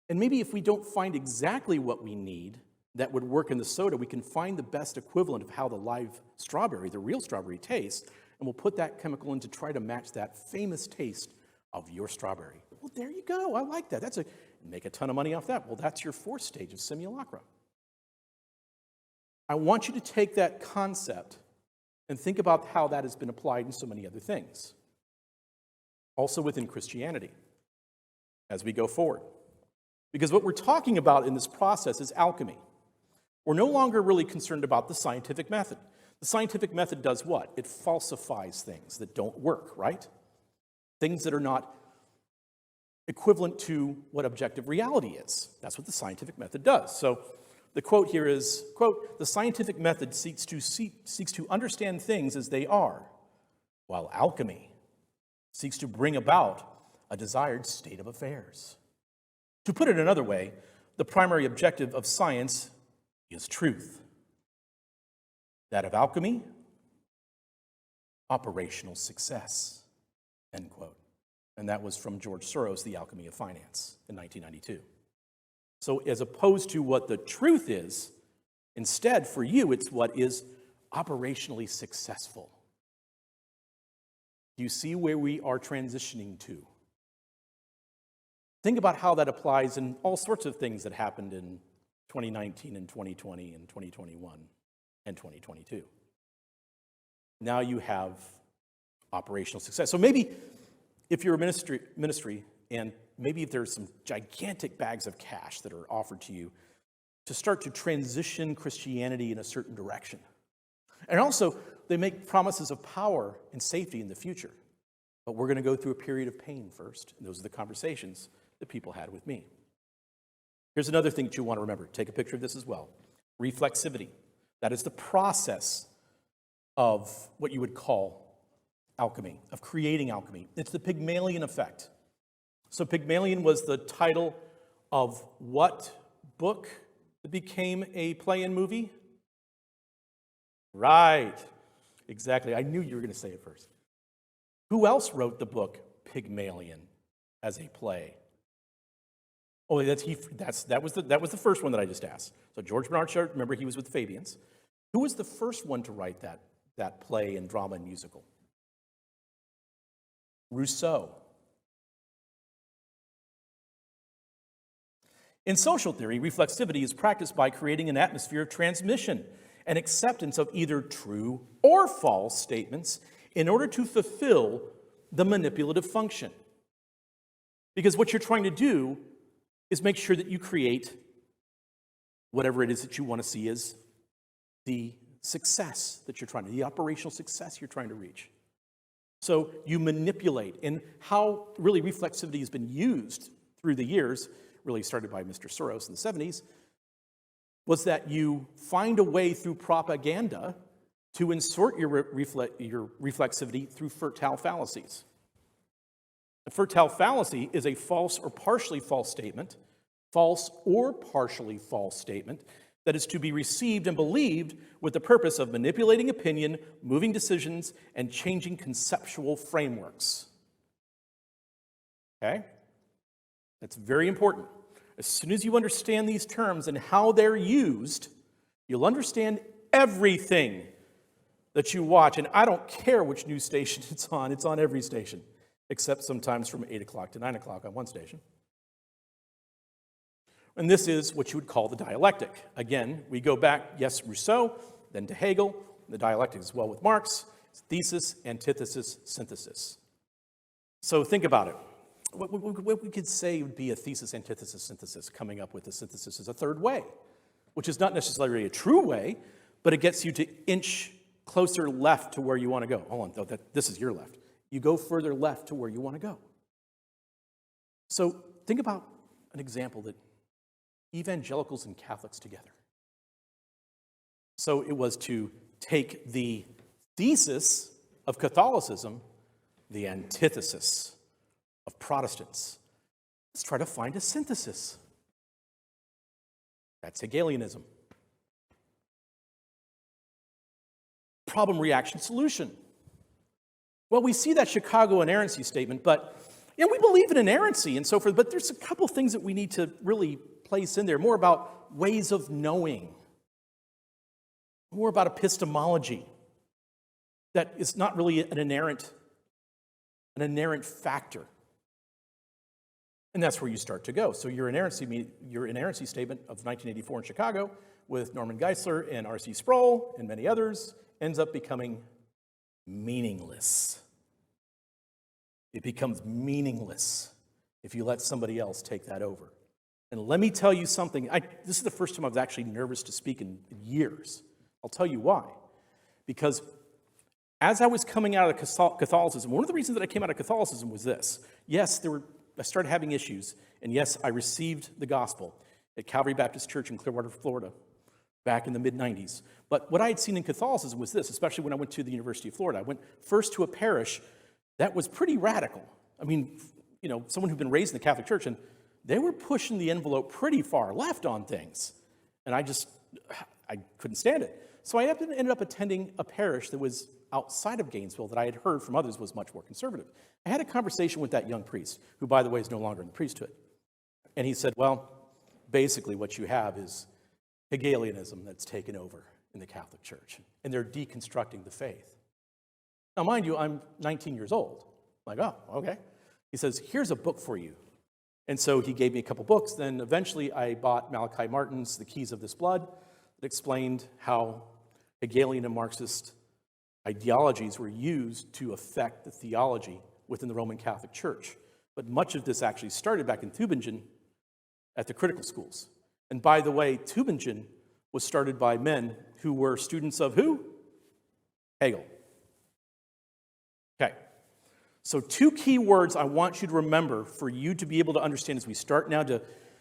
And maybe if we don't find exactly what we need that would work in the soda, we can find the best equivalent of how the live strawberry, the real strawberry tastes. and we'll put that chemical in to try to match that famous taste of your strawberry. Well, there you go. I like that. Make a ton of money off that. Well, that's your fourth stage of simulacra. I want you to take that concept and think about how that has been applied in so many other things. Also within Christianity, as we go forward. Because what we're talking about in this process is alchemy. We're no longer really concerned about the scientific method. The scientific method does what? It falsifies things that don't work, right? Things that are not equivalent to what objective reality is. That's what the scientific method does. So the quote here is, quote, "The scientific method seeks to understand things as they are, while alchemy seeks to bring about a desired state of affairs." To put it another way, the primary objective of science is truth. That of alchemy, operational success, end quote. And that was from George Soros' The Alchemy of Finance in 1992. So as opposed to what the truth is, instead for you, it's what is operationally successful. Do you see where we are transitioning to? Think about how that applies in all sorts of things that happened in 2019 and 2020 and 2021 and 2022. Now you have operational success. So maybe if you're a ministry and maybe if there's some gigantic bags of cash that are offered to you to start to transition Christianity in a certain direction. And also, they make promises of power and safety in the future. But we're going to go through a period of pain first. And those are the conversations that people had with me. Here's another thing that you want to remember. Take a picture of this as well. Reflexivity. That is the process of what you would call alchemy, of creating alchemy. It's the Pygmalion effect. So Pygmalion was the title of what book that became a play and movie? Right. Exactly. I knew you were going to say it first. Who else wrote the book Pygmalion as a play? Oh, that was the first one that I just asked. So George Bernard Shaw, remember he was with the Fabians. Who was the first one to write that play and drama and musical? Rousseau. In social theory, reflexivity is practiced by creating an atmosphere of transmission and acceptance of either true or false statements in order to fulfill the manipulative function. Because what you're trying to do is make sure that you create whatever it is that you want to see as the success that you're trying to, the operational success you're trying to reach. So you manipulate, and how really reflexivity has been used through the years, really started by Mr. Soros in the 70s, was that you find a way through propaganda to insert your reflexivity through fertile fallacies. A fertile fallacy is a false or partially false statement, false or partially false statement, that is to be received and believed with the purpose of manipulating opinion, moving decisions, and changing conceptual frameworks. Okay? That's very important. As soon as you understand these terms and how they're used, you'll understand everything that you watch. And I don't care which news station it's on every station, except sometimes from 8 o'clock to 9 o'clock on one station. And this is what you would call the dialectic. Again, we go back, yes, Rousseau, then to Hegel, the dialectic as well with Marx, thesis, antithesis, synthesis. So think about it. What we could say would be a thesis, antithesis, synthesis. Coming up with a synthesis is a third way, which is not necessarily a true way, but it gets you to inch closer left to where you want to go. Hold on, this is your left. You go further left to where you want to go. So think about an example that evangelicals and Catholics together. So it was to take the thesis of Catholicism, the antithesis of Protestants. Let's try to find a synthesis. That's Hegelianism. Problem, reaction, solution. Well, we see that Chicago inerrancy statement, but we believe in inerrancy and so forth, but there's a couple things that we need to really place in there, more about ways of knowing, more about epistemology. that is not really an inerrant factor. And that's where you start to go. So your inerrancy statement of 1984 in Chicago with Norman Geisler and R.C. Sproul and many others ends up becoming meaningless. It becomes meaningless if you let somebody else take that over. And let me tell you something. This is the first time I was actually nervous to speak in years. I'll tell you why. Because as I was coming out of Catholicism, one of the reasons that I came out of Catholicism was this. Yes, I started having issues, and yes, I received the gospel at Calvary Baptist Church in Clearwater, Florida, back in the mid-90s. But what I had seen in Catholicism was this, especially when I went to the University of Florida. I went first to a parish that was pretty radical. I mean, someone who'd been raised in the Catholic Church, and they were pushing the envelope pretty far left on things. And I couldn't stand it. So I ended up attending a parish that was outside of Gainesville that I had heard from others was much more conservative. I had a conversation with that young priest, who, by the way, is no longer in the priesthood. And he said, well, basically what you have is Hegelianism that's taken over in the Catholic Church, and they're deconstructing the faith. Now, mind you, I'm 19 years old. I'm like, oh, okay. He says, here's a book for you. And so he gave me a couple books. Then eventually I bought Malachi Martin's The Keys of This Blood that explained how Hegelian and Marxist ideologies were used to affect the theology within the Roman Catholic Church. But much of this actually started back in Tübingen at the critical schools. And by the way, Tübingen was started by men who were students of who? Hegel. Okay. So 2 key words I want you to remember for you to be able to understand as we start now we're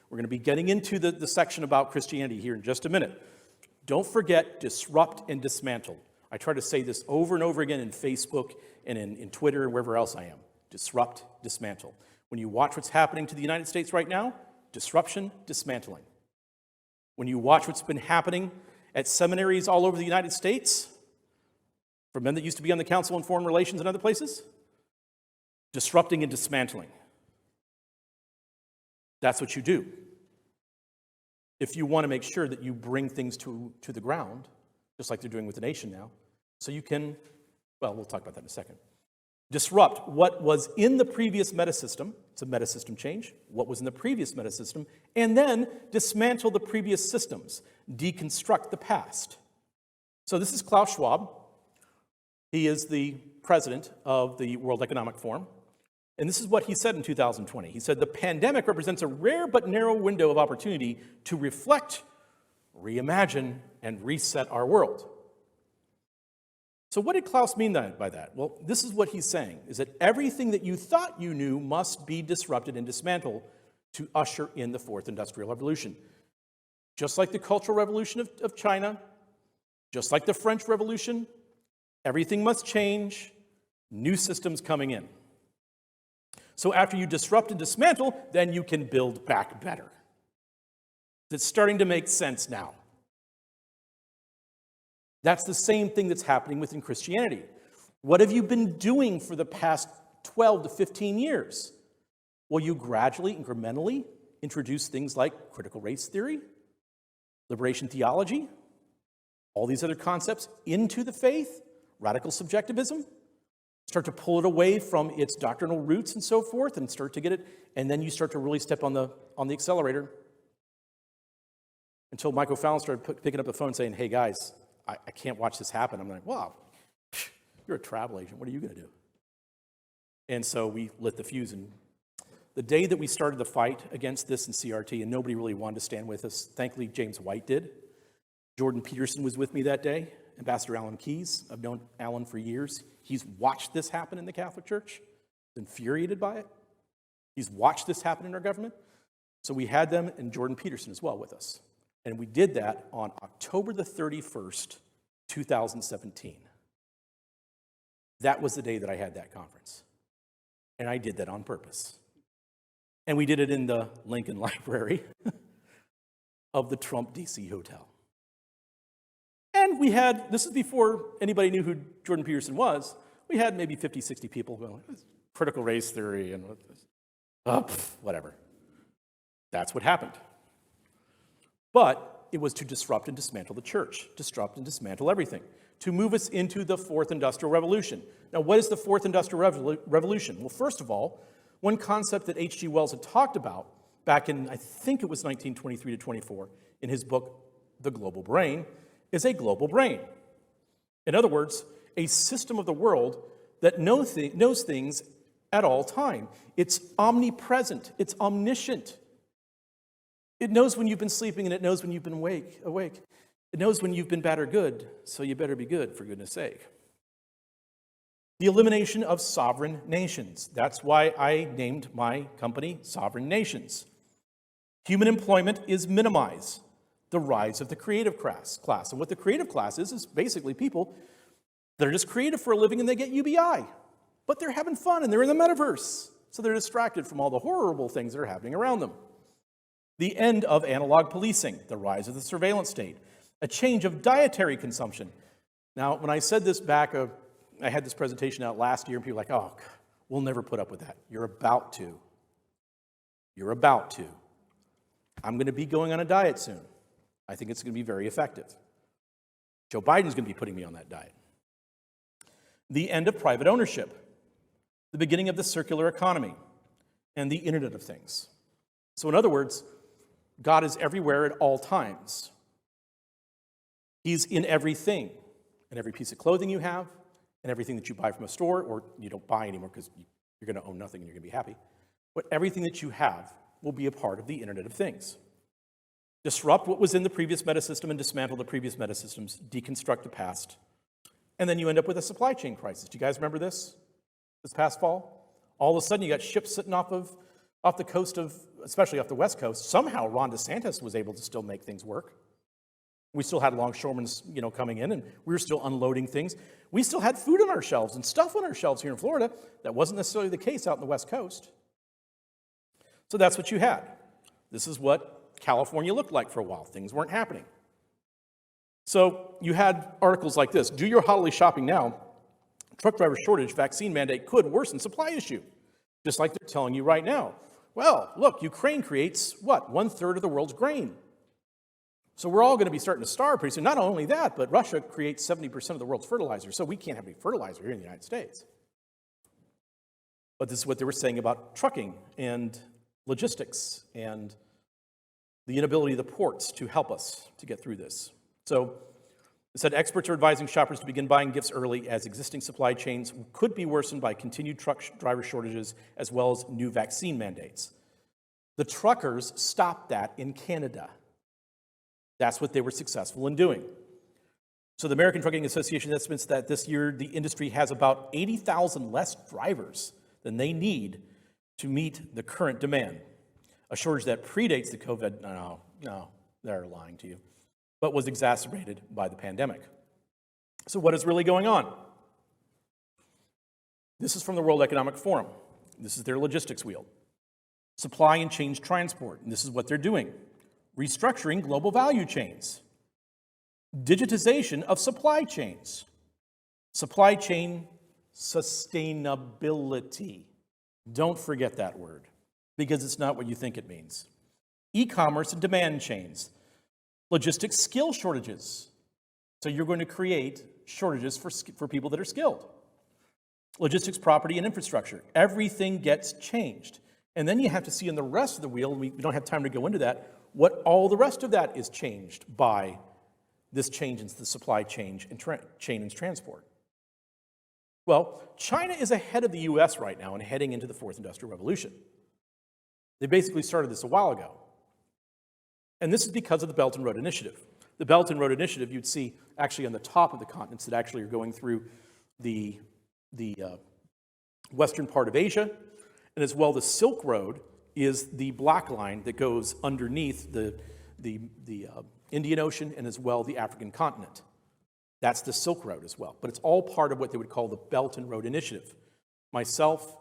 going to be getting into the section about Christianity here in just a minute. Don't forget, disrupt and dismantle. I try to say this over and over again in Facebook and in Twitter and wherever else I am. Disrupt, dismantle. When you watch what's happening to the United States right now, disruption, dismantling. When you watch what's been happening at seminaries all over the United States, for men that used to be on the Council on Foreign Relations and other places, disrupting and dismantling. That's what you do. If you want to make sure that you bring things to the ground, just like they're doing with the nation now, so you can, we'll talk about that in a second. Disrupt what was in the previous metasystem. It's a metasystem change. What was in the previous metasystem. And then dismantle the previous systems. Deconstruct the past. So this is Klaus Schwab. He is the president of the World Economic Forum. And this is what he said in 2020. He said, the pandemic represents a rare but narrow window of opportunity to reflect, reimagine, and reset our world. So what did Klaus mean by that? Well, this is what he's saying, is that everything that you thought you knew must be disrupted and dismantled to usher in the fourth industrial revolution. Just like the Cultural Revolution of China, just like the French Revolution, everything must change, new systems coming in. So after you disrupt and dismantle, then you can build back better. It's starting to make sense now. That's the same thing that's happening within Christianity. What have you been doing for the past 12 to 15 years? Well, you gradually, incrementally introduce things like critical race theory, liberation theology, all these other concepts into the faith, radical subjectivism, start to pull it away from its doctrinal roots and so forth, and start to get it, and then you start to really step on the accelerator until Michael Fallon started picking up the phone saying, hey guys, I can't watch this happen. I'm like, wow, you're a travel agent. What are you going to do? And so we lit the fuse. And the day that we started the fight against this in CRT, and nobody really wanted to stand with us, thankfully James White did. Jordan Peterson was with me that day, Ambassador Alan Keyes. I've known Alan for years. He's watched this happen in the Catholic Church, infuriated by it. He's watched this happen in our government. So we had them and Jordan Peterson as well with us. And we did that on October the 31st, 2017. That was the day that I had that conference. And I did that on purpose. And we did it in the Lincoln Library of the Trump DC Hotel. And we had, this is before anybody knew who Jordan Peterson was, we had maybe 50, 60 people going, critical race theory and whatever. That's what happened. But it was to disrupt and dismantle the church, disrupt and dismantle everything, to move us into the fourth industrial revolution. Now, what is the fourth industrial revolution? Well, first of all, one concept that H.G. Wells had talked about back in, I think it was 1923 to 24, in his book, The Global Brain, is a global brain. In other words, a system of the world that knows things at all time. It's omnipresent. It's omniscient. It knows when you've been sleeping and it knows when you've been awake. It knows when you've been bad or good, so you better be good, for goodness sake. The elimination of sovereign nations. That's why I named my company Sovereign Nations. Human employment is minimized. The rise of the creative class. And what the creative class is basically people that are just creative for a living and they get UBI. But they're having fun and they're in the metaverse. So they're distracted from all the horrible things that are happening around them. The end of analog policing. The rise of the surveillance state. A change of dietary consumption. Now, when I said this back, I had this presentation out last year and people were like, oh, we'll never put up with that. You're about to. You're about to. I'm going to be going on a diet soon. I think it's going to be very effective. Joe Biden's going to be putting me on that diet. The end of private ownership. The beginning of the circular economy. And the Internet of Things. So in other words, God is everywhere at all times. He's in everything. In every piece of clothing you have, and everything that you buy from a store, or you don't buy anymore because you're going to own nothing and you're going to be happy. But everything that you have will be a part of the Internet of Things. Disrupt what was in the previous metasystem and dismantle the previous metasystems, deconstruct the past, and then you end up with a supply chain crisis. Do you guys remember this past fall? All of a sudden you got ships sitting off the coast of, especially off the West Coast. Somehow Ron DeSantis was able to still make things work. We still had longshoremen, coming in, and we were still unloading things. We still had food on our shelves and stuff on our shelves here in Florida. That wasn't necessarily the case out in the West Coast. So that's what you had. This is what California looked like for a while. Things weren't happening. So you had articles like this. Do your holiday shopping now. Truck driver shortage, vaccine mandate could worsen supply issue. Just like they're telling you right now. Well, look, Ukraine creates, what, 1/3 of the world's grain. So we're all going to be starting to starve pretty soon. Not only that, but Russia creates 70% of the world's fertilizer, so we can't have any fertilizer here in the United States. But this is what they were saying about trucking and logistics and the inability of the ports to help us to get through this. So it said experts are advising shoppers to begin buying gifts early as existing supply chains could be worsened by continued truck driver shortages as well as new vaccine mandates. The truckers stopped that in Canada. That's what they were successful in doing. So the American Trucking Association estimates that this year the industry has about 80,000 less drivers than they need to meet the current demand. A shortage that predates the COVID, no, they're lying to you, but was exacerbated by the pandemic. So what is really going on? This is from the World Economic Forum. This is their logistics wheel. Supply and change transport, and this is what they're doing. Restructuring global value chains. Digitization of supply chains. Supply chain sustainability. Don't forget that word, because it's not what you think it means. E-commerce and demand chains. Logistics skill shortages. So you're going to create shortages for people that are skilled. Logistics, property, and infrastructure. Everything gets changed. And then you have to see in the rest of the wheel, we don't have time to go into that, what all the rest of that is changed by this change in the supply chain and transport. Well, China is ahead of the US right now and heading into the fourth industrial revolution. They basically started this a while ago. And this is because of the Belt and Road Initiative. The Belt and Road Initiative, you'd see actually on the top of the continents that actually are going through the western part of Asia, and as well the Silk Road is the black line that goes underneath the Indian Ocean and as well the African continent. That's the Silk Road as well. But it's all part of what they would call the Belt and Road Initiative. Myself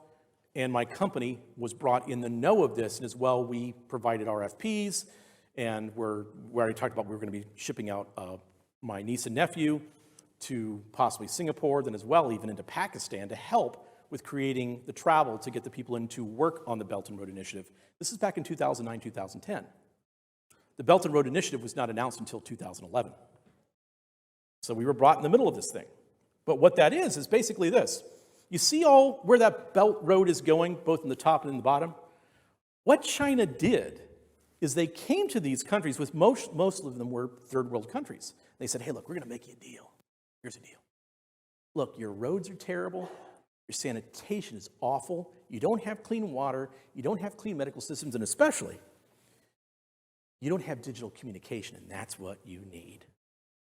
and my company was brought in the know of this, and as well we provided RFPs, and we already talked about we were going to be shipping out my niece and nephew to possibly Singapore, then as well even into Pakistan to help with creating the travel to get the people in to work on the Belt and Road Initiative. This is back in 2009, 2010. The Belt and Road Initiative was not announced until 2011. So we were brought in the middle of this thing. But what that is basically this. You see all where that belt road is going, both in the top and in the bottom? What China did is they came to these countries, with most of them were third world countries. They said, hey, look, we're going to make you a deal. Here's a deal. Look, your roads are terrible. Your sanitation is awful. You don't have clean water. You don't have clean medical systems. And especially, you don't have digital communication. And that's what you need.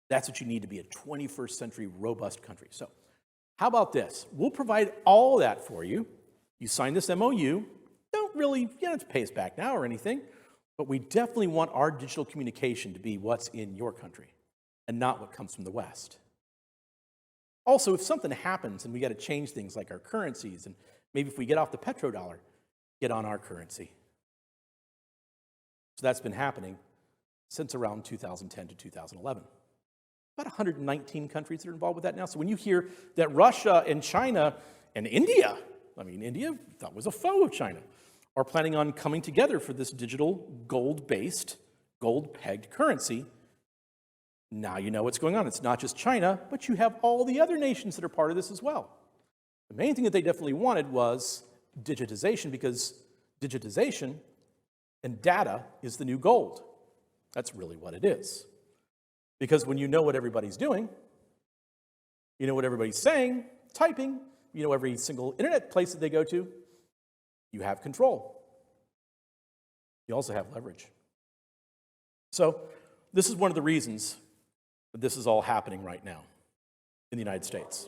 That's what you need to be a 21st century robust country. So how about this? We'll provide all that for you. You sign this MOU. Don't really, you don't have to pay us back now or anything. But we definitely want our digital communication to be what's in your country and not what comes from the West. Also, if something happens and we got to change things like our currencies, and maybe if we get off the petrodollar, get on our currency. So that's been happening since around 2010 to 2011. About 119 countries that are involved with that now. So when you hear that Russia and China and India, India thought was a foe of China, are planning on coming together for this digital gold-based, gold-pegged currency, now you know what's going on. It's not just China, but you have all the other nations that are part of this as well. The main thing that they definitely wanted was digitization, because digitization and data is the new gold. That's really what it is. Because when you know what everybody's doing, you know what everybody's saying, typing, you know every single internet place that they go to, you have control. You also have leverage. So this is one of the reasons that this is all happening right now in the United States.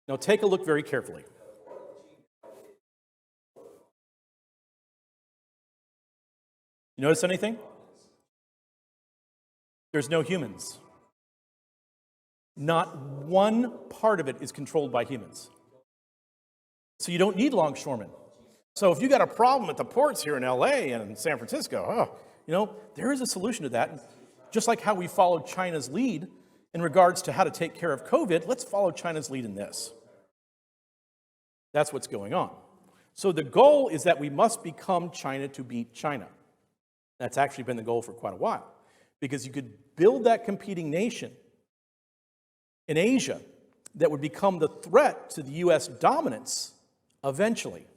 Now take a look very carefully. You notice anything? There's no humans. Not one part of it is controlled by humans. So you don't need longshoremen. So if you got a problem at the ports here in LA and in San Francisco, there is a solution to that. Just like how we followed China's lead in regards to how to take care of COVID, let's follow China's lead in this. That's what's going on. So the goal is that we must become China to beat China. That's actually been the goal for quite a while, because you could build that competing nation in Asia that would become the threat to the U.S. dominance eventually.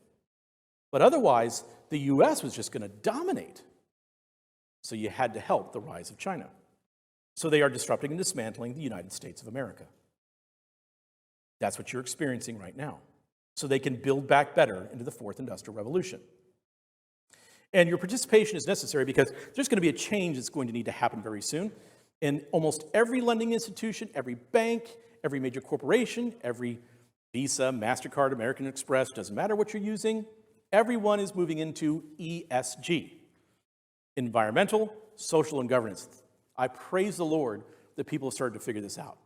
But otherwise, the U.S. was just going to dominate. So you had to help the rise of China. So they are disrupting and dismantling the United States of America. That's what you're experiencing right now. So they can build back better into the fourth industrial revolution. And your participation is necessary because there's going to be a change that's going to need to happen very soon. In almost every lending institution, every bank, every major corporation, every Visa, MasterCard, American Express, doesn't matter what you're using, everyone is moving into ESG, environmental, social, and governance. I praise the Lord that people have started to figure this out.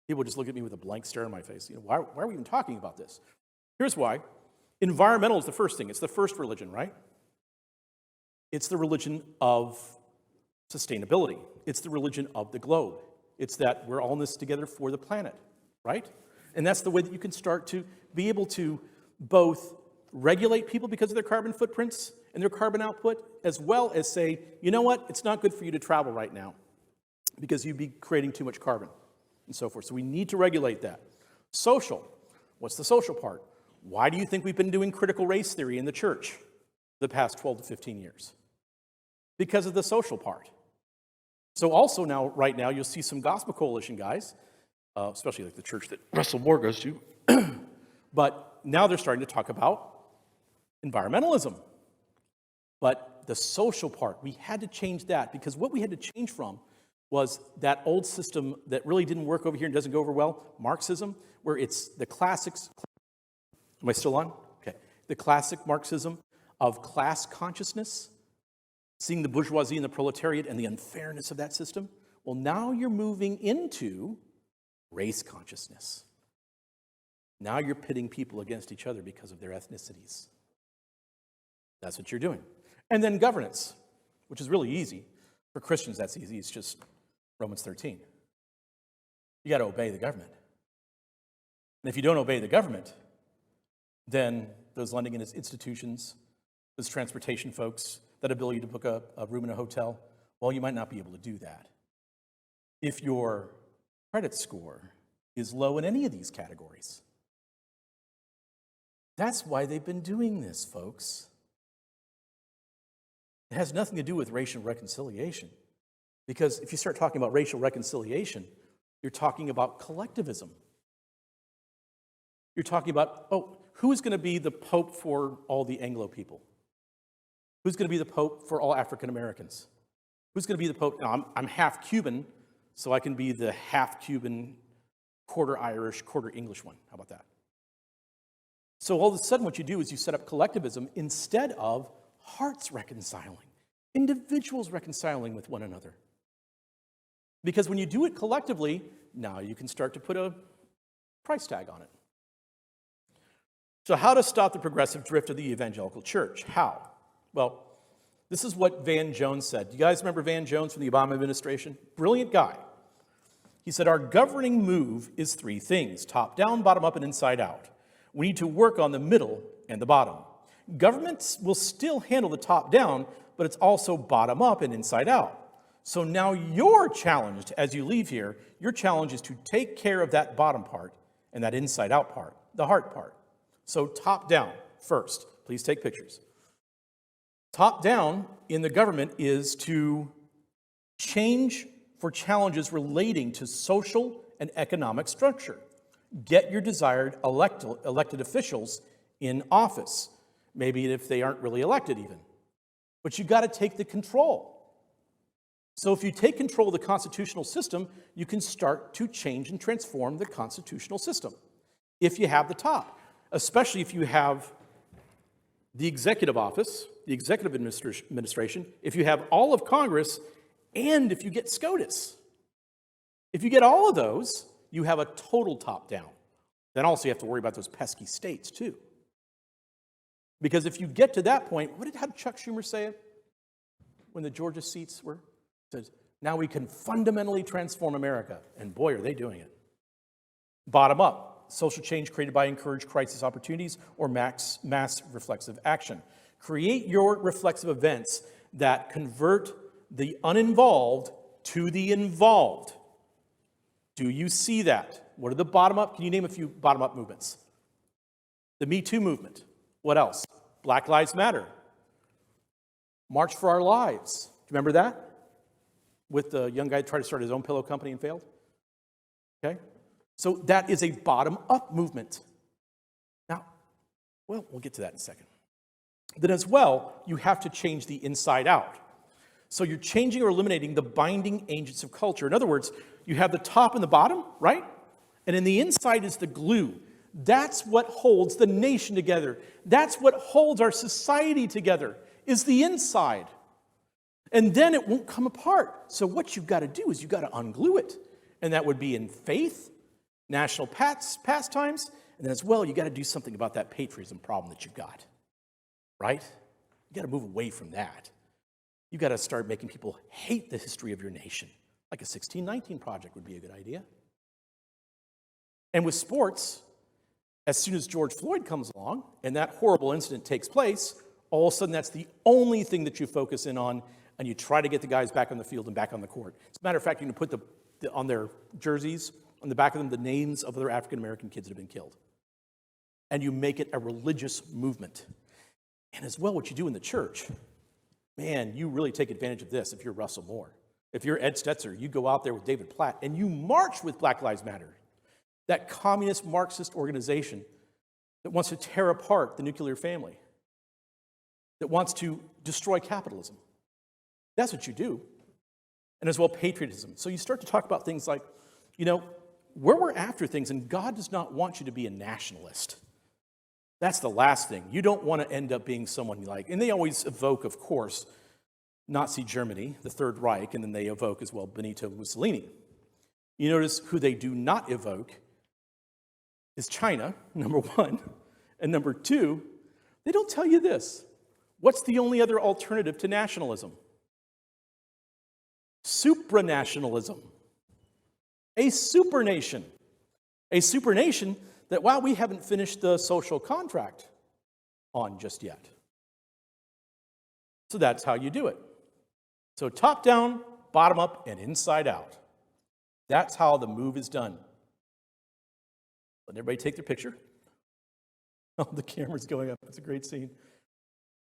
People just look at me with a blank stare on my face. Why are we even talking about this? Here's why. Environmental is the first thing. It's the first religion, right? It's the religion of sustainability. It's the religion of the globe. It's that we're all in this together for the planet, right? And that's the way that you can start to be able to both regulate people because of their carbon footprints and their carbon output, as well as say, you know what, it's not good for you to travel right now because you'd be creating too much carbon and so forth. So we need to regulate that. Social. What's the social part? Why do you think we've been doing critical race theory in the church the past 12 to 15 years? Because of the social part. So also now, right now, you'll see some gospel coalition guys, especially like the church that Russell Moore goes to, but now they're starting to talk about environmentalism. But the social part, we had to change that, because what we had to change from was that old system that really didn't work over here and doesn't go over well, Marxism, where it's the classics. Am I still on? Okay. The classic Marxism of class consciousness, seeing the bourgeoisie and the proletariat and the unfairness of that system. Well, now you're moving into race consciousness. Now you're pitting people against each other because of their ethnicities. That's what you're doing. And then governance, which is really easy. For Christians, that's easy. It's just Romans 13. You got to obey the government. And if you don't obey the government, then those lending institutions, those transportation folks, that ability to book a room in a hotel, well, you might not be able to do that. if your credit score is low in any of these categories. That's why they've been doing this, folks. It has nothing to do with racial reconciliation. Because if you start talking about racial reconciliation, you're talking about collectivism. You're talking about, who's going to be the pope for all the Anglo people? Who's going to be the pope for all African Americans? Who's going to be the pope? Now, I'm half Cuban, so I can be the half Cuban, quarter Irish, quarter English one. How about that? So all of a sudden what you do is you set up collectivism instead of hearts reconciling, individuals reconciling with one another. Because when you do it collectively, now you can start to put a price tag on it. So how to stop the progressive drift of the evangelical church? How? Well, this is what Van Jones said. Do you guys remember Van Jones from the Obama administration? Brilliant guy. He said, our governing move is three things: top down, bottom up, and inside out. We need to work on the middle and the bottom. Governments will still handle the top down, but it's also bottom up and inside out. So now you're challenged as you leave here. Your challenge is to take care of that bottom part and that inside out part, the heart part. So top down first. Please take pictures. Top down in the government is to change for challenges relating to social and economic structure. Get your desired elected officials in office. Maybe if they aren't really elected even. But you got to take the control. So if you take control of the constitutional system, you can start to change and transform the constitutional system. If you have the top, especially if you have the executive office, the executive administration, if you have all of Congress, and if you get SCOTUS. If you get all of those, you have a total top down. Then also you have to worry about those pesky states too. Because if you get to that point, how did Chuck Schumer say it when the Georgia seats were? He says, now we can fundamentally transform America. And boy, are they doing it. Bottom up, social change created by encouraged crisis opportunities or mass reflexive action. Create your reflexive events that convert the uninvolved to the involved. Do you see that? What are the bottom up? Can you name a few bottom up movements? The Me Too movement. What else? Black Lives Matter. March for Our Lives. Do you remember that? With the young guy who tried to start his own pillow company and failed? Okay? So that is a bottom-up movement. Now, we'll get to that in a second. Then as well, you have to change the inside out. So you're changing or eliminating the binding agents of culture. In other words, you have the top and the bottom, right? And in the inside is the glue. That's what holds the nation together. That's what holds our society together, is the inside. And then it won't come apart. So what you've got to do is you've got to unglue it. And that would be in faith, national pastimes, and then as well, you got to do something about that patriotism problem that you've got. Right? You got to move away from that. You got to start making people hate the history of your nation. Like a 1619 project would be a good idea. And with sports, as soon as George Floyd comes along and that horrible incident takes place, all of a sudden that's the only thing that you focus in on, and you try to get the guys back on the field and back on the court. As a matter of fact, you can put on their jerseys, on the back of them, the names of other African-American kids that have been killed. And you make it a religious movement. And as well, what you do in the church, man, you really take advantage of this if you're Russell Moore. If you're Ed Stetzer, you go out there with David Platt and you march with Black Lives Matter, that communist Marxist organization that wants to tear apart the nuclear family, that wants to destroy capitalism. That's what you do. And as well, patriotism. So you start to talk about things like, where we're after things, and God does not want you to be a nationalist. That's the last thing. You don't want to end up being someone like, and they always evoke, of course, Nazi Germany, the Third Reich, and then they evoke as well Benito Mussolini. You notice who they do not evoke is China, number one. And number two, they don't tell you this. What's the only other alternative to nationalism? Supranationalism. A supernation. A supernation that, wow, we haven't finished the social contract on just yet. So that's how you do it. So top down, bottom up, and inside out. That's how the move is done. Let everybody take their picture. Oh, the camera's going up. It's a great scene.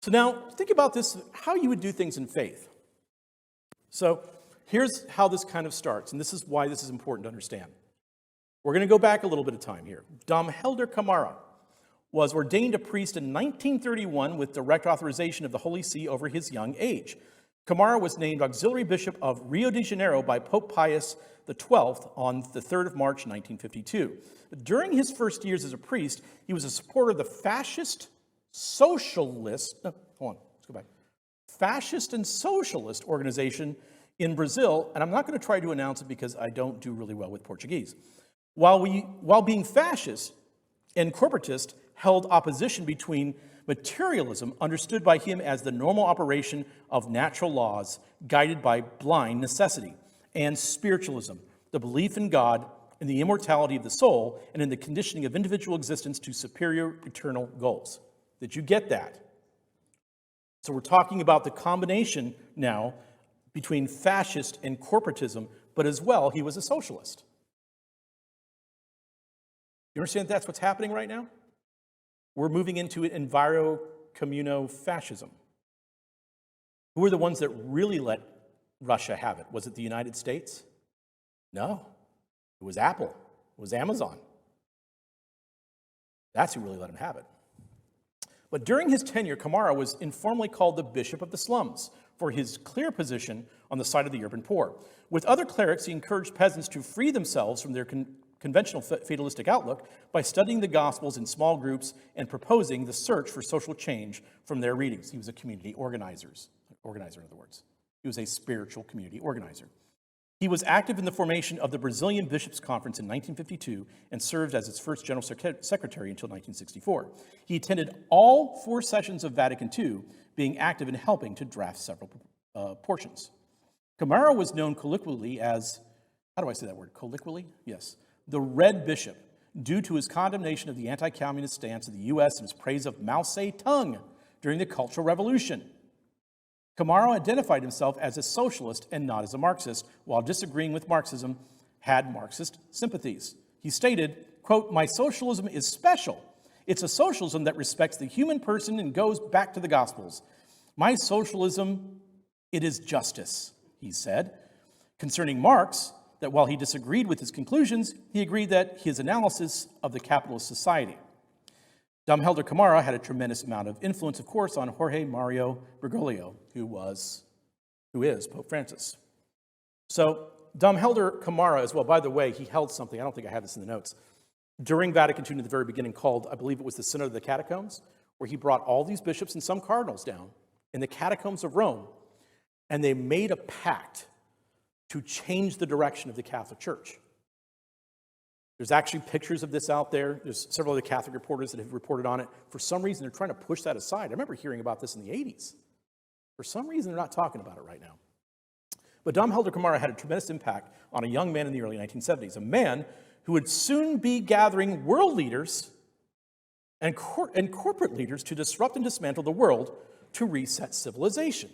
So now, think about this, how you would do things in faith. So here's how this kind of starts, and this is why this is important to understand. We're going to go back a little bit of time here. Dom Helder Camara was ordained a priest in 1931 with direct authorization of the Holy See over his young age. Camara was named auxiliary bishop of Rio de Janeiro by Pope Pius XII on the 3rd of March, 1952. During his first years as a priest, he was a supporter of the fascist and socialist organization in Brazil, and I'm not going to try to announce it because I don't do really well with Portuguese. While being fascist and corporatist, held opposition between materialism, understood by him as the normal operation of natural laws guided by blind necessity, and spiritualism, the belief in God, in the immortality of the soul, and in the conditioning of individual existence to superior eternal goals. Did you get that? So we're talking about the combination now between fascist and corporatism, but as well, he was a socialist. You understand that's what's happening right now? We're moving into enviro-communo-fascism. Who were the ones that really let Russia have it? Was it the United States? No. It was Apple. It was Amazon. That's who really let him have it. But during his tenure, Camara was informally called the Bishop of the Slums for his clear position on the side of the urban poor. With other clerics, he encouraged peasants to free themselves from their conventional fatalistic outlook by studying the Gospels in small groups and proposing the search for social change from their readings. He was a community organizer, in other words. He was a spiritual community organizer. He was active in the formation of the Brazilian Bishops' Conference in 1952 and served as its first general secretary until 1964. He attended all 4 sessions of Vatican II, being active in helping to draft several portions. Camara was known colloquially as, how do I say that word, colloquially? Yes. The Red Bishop, due to his condemnation of the anti-communist stance of the U.S. and his praise of Mao Zedong during the Cultural Revolution. Camara identified himself as a socialist and not as a Marxist, while disagreeing with Marxism, had Marxist sympathies. He stated, quote, "My socialism is special. It's a socialism that respects the human person and goes back to the Gospels. My socialism, it is justice," he said. Concerning Marx, that while he disagreed with his conclusions, he agreed that his analysis of the capitalist society. Dom Helder Camara had a tremendous amount of influence, of course, on Jorge Mario Bergoglio, who is Pope Francis. So Dom Helder Camara as well, by the way, he held something, I don't think I have this in the notes, during Vatican II at the very beginning called, I believe it was the Synod of the Catacombs, where he brought all these bishops and some cardinals down in the catacombs of Rome, and they made a pact to change the direction of the Catholic Church. There's actually pictures of this out there. There's several other Catholic reporters that have reported on it. For some reason, they're trying to push that aside. I remember hearing about this in the 80s. For some reason, they're not talking about it right now. But Dom Helder Camara had a tremendous impact on a young man in the early 1970s, a man who would soon be gathering world leaders and corporate leaders to disrupt and dismantle the world to reset civilization.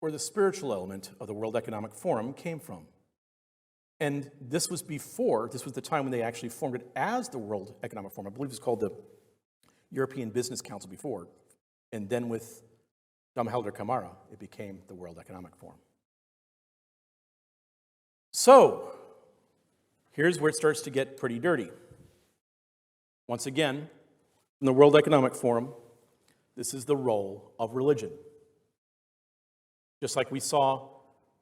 where the spiritual element of the World Economic Forum came from. And this was the time when they actually formed it as the World Economic Forum. I believe it was called the European Business Council before. And then with Dom Helder Camara, it became the World Economic Forum. So, here's where it starts to get pretty dirty. Once again, in the World Economic Forum, this is the role of religion. Just like we saw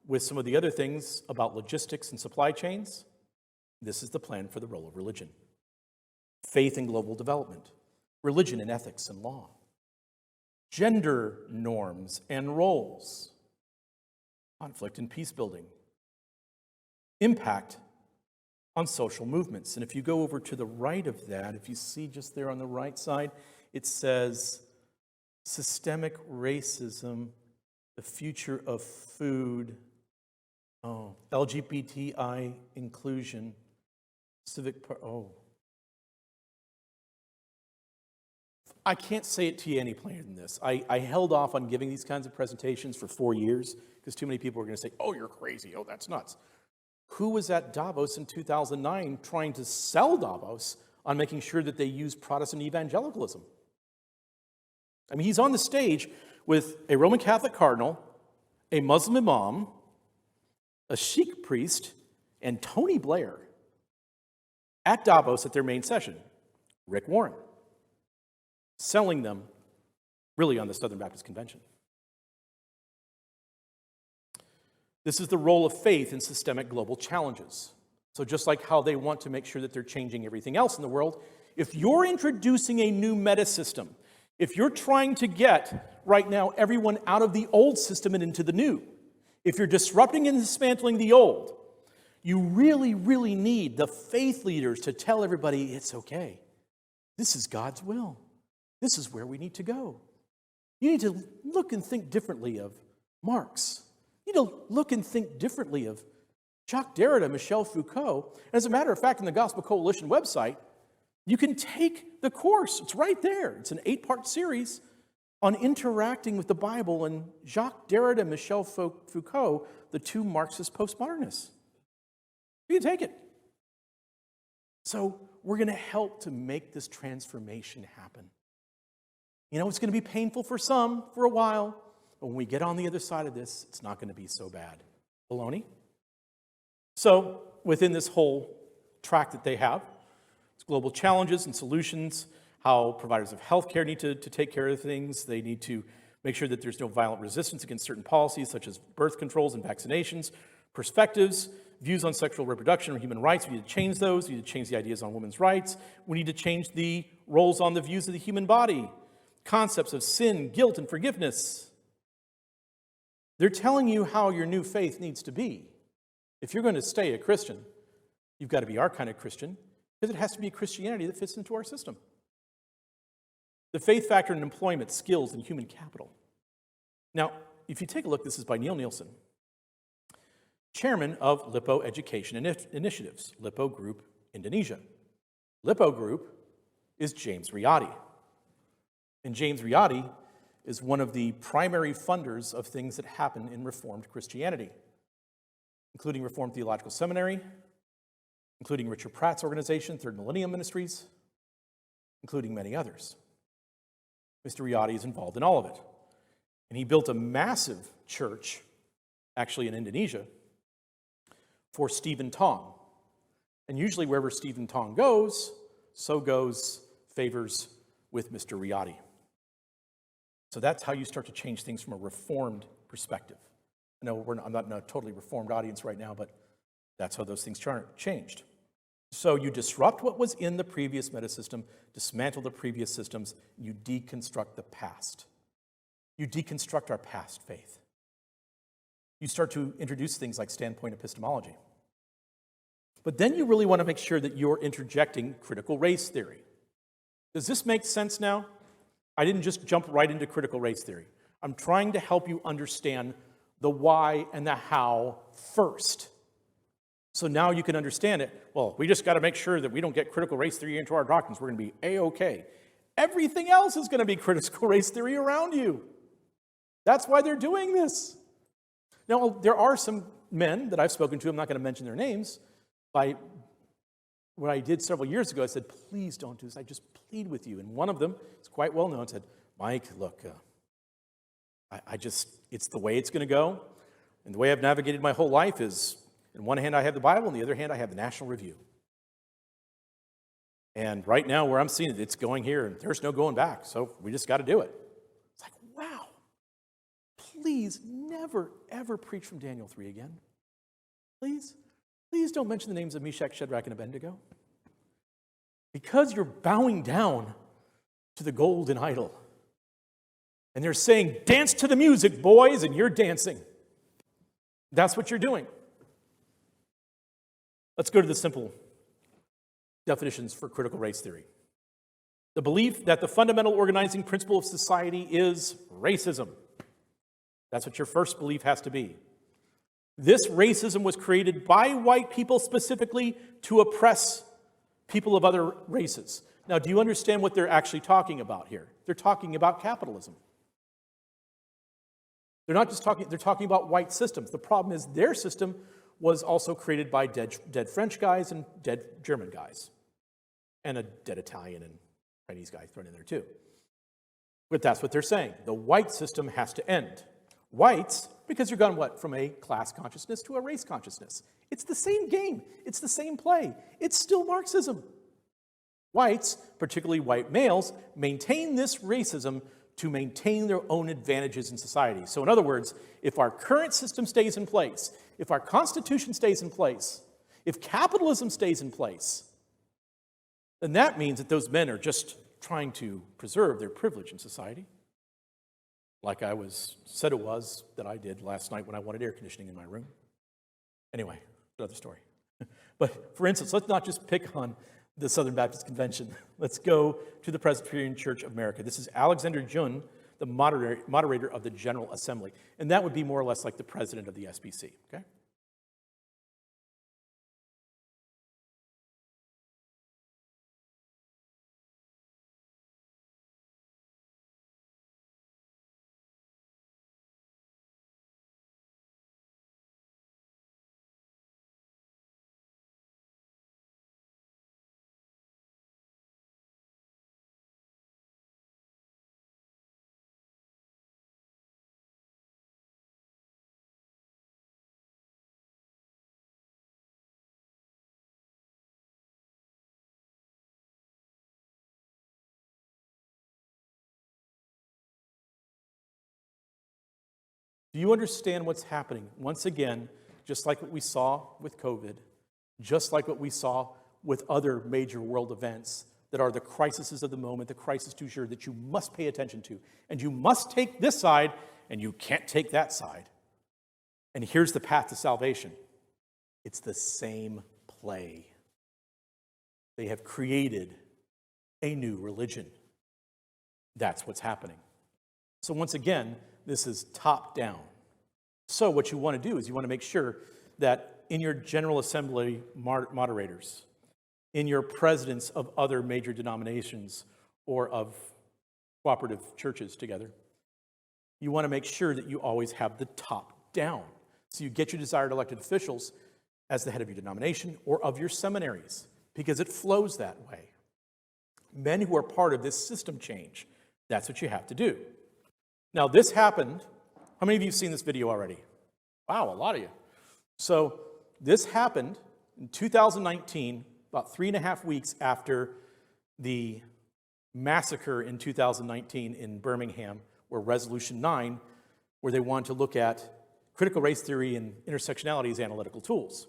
with some of the other things about logistics and supply chains, this is the plan for the role of religion. Faith in global development, religion in ethics and law, gender norms and roles, conflict and peace building, impact on social movements. And if you go over to the right of that, if you see just there on the right side, it says systemic racism, the future of food, LGBTI inclusion, I can't say it to you any plainer than this. I held off on giving these kinds of presentations for 4 years because too many people were going to say, oh, you're crazy. Oh, that's nuts. Who was at Davos in 2009 trying to sell Davos on making sure that they use Protestant evangelicalism? I mean, he's on the stage with a Roman Catholic cardinal, a Muslim imam, a Sikh priest, and Tony Blair at Davos at their main session, Rick Warren, selling them really on the Southern Baptist Convention. This is the role of faith in systemic global challenges. So just like how they want to make sure that they're changing everything else in the world, if you're introducing a new meta system, if you're trying to get right now everyone out of the old system and into the new, if you're disrupting and dismantling the old, you really, really need the faith leaders to tell everybody it's okay. This is God's will. This is where we need to go. You need to look and think differently of Marx. You need to look and think differently of Jacques Derrida, Michel Foucault. As a matter of fact, in the Gospel Coalition website, you can take the course. It's right there. It's an 8-part series on interacting with the Bible and Jacques Derrida and Michel Foucault, the two Marxist postmodernists. You can take it. So we're going to help to make this transformation happen. You know, it's going to be painful for some for a while, but when we get on the other side of this, it's not going to be so bad. Baloney? So within this whole track that they have, it's global challenges and solutions, how providers of healthcare need to take care of things. They need to make sure that there's no violent resistance against certain policies, such as birth controls and vaccinations. Perspectives, views on sexual reproduction or human rights, we need to change those. We need to change the ideas on women's rights. We need to change the roles on the views of the human body. Concepts of sin, guilt, and forgiveness. They're telling you how your new faith needs to be. If you're going to stay a Christian, you've got to be our kind of Christian, because it has to be a Christianity that fits into our system. The faith factor in employment, skills, and human capital. Now, if you take a look, this is by Neil Nielsen, chairman of Lippo Education Initiatives, Lippo Group Indonesia. Lippo Group is James Riyadi. And James Riyadi is one of the primary funders of things that happen in Reformed Christianity, including Reformed Theological Seminary, including Richard Pratt's organization, Third Millennium Ministries, including many others. Mr. Riyadi is involved in all of it. And he built a massive church, actually in Indonesia, for Stephen Tong. And usually wherever Stephen Tong goes, so goes favors with Mr. Riyadi. So that's how you start to change things from a Reformed perspective. I know I'm not in a totally Reformed audience right now, but that's how those things changed. So you disrupt what was in the previous metasystem, dismantle the previous systems, you deconstruct the past. You deconstruct our past faith. You start to introduce things like standpoint epistemology. But then you really want to make sure that you're interjecting critical race theory. Does this make sense now? I didn't just jump right into critical race theory. I'm trying to help you understand the why and the how first. So now you can understand it. Well, we just got to make sure that we don't get critical race theory into our doctrines. We're going to be A-okay. Everything else is going to be critical race theory around you. That's why they're doing this. Now, there are some men that I've spoken to, I'm not going to mention their names, what I did several years ago, I said, please don't do this. I just plead with you. And one of them, it's quite well known, said, Mike, look, it's the way it's going to go. And the way I've navigated my whole life is, in one hand I have the Bible, in the other hand I have the National Review. And right now where I'm seeing it, it's going here, and there's no going back. So we just got to do it. It's like, wow. Please never, ever preach from Daniel 3 again. Please. Please don't mention the names of Meshach, Shadrach, and Abednego. Because you're bowing down to the golden idol. And they're saying, dance to the music, boys, and you're dancing. That's what you're doing. Let's go to the simple definitions for critical race theory. The belief that the fundamental organizing principle of society is racism. That's what your first belief has to be. This racism was created by white people specifically to oppress people of other races. Now, do you understand what they're actually talking about here? They're talking about capitalism. They're not just talking, they're talking about white systems. The problem is their system was also created by dead French guys and dead German guys. And a dead Italian and Chinese guy thrown in there too. But that's what they're saying. The white system has to end. Whites, because you're gone what? From a class consciousness to a race consciousness. It's the same game. It's the same play. It's still Marxism. Whites, particularly white males, maintain this racism to maintain their own advantages in society. So in other words, if our current system stays in place, if our Constitution stays in place, if capitalism stays in place, then that means that those men are just trying to preserve their privilege in society. Like said it was that I did last night when I wanted air conditioning in my room. Anyway, another story. But for instance, let's not just pick on the Southern Baptist Convention. Let's go to the Presbyterian Church of America. This is Alexander Jun, the moderator of the General Assembly. And that would be more or less like the president of the SBC, okay? Do you understand what's happening? Once again, just like what we saw with COVID, just like what we saw with other major world events that are the crises of the moment, the crisis du jour that you must pay attention to. And you must take this side, and you can't take that side. And here's the path to salvation. It's the same play. They have created a new religion. That's what's happening. So once again, this is top down. So what you want to do is you want to make sure that in your General Assembly moderators, in your presidents of other major denominations or of cooperative churches together, you want to make sure that you always have the top down. So you get your desired elected officials as the head of your denomination or of your seminaries, because it flows that way. Men who are part of this system change, that's what you have to do. Now, this happened. How many of you have seen this video already? Wow, a lot of you. So this happened in 2019, about 3.5 weeks after the massacre in 2019 in Birmingham, where Resolution 9, where they wanted to look at critical race theory and intersectionality as analytical tools.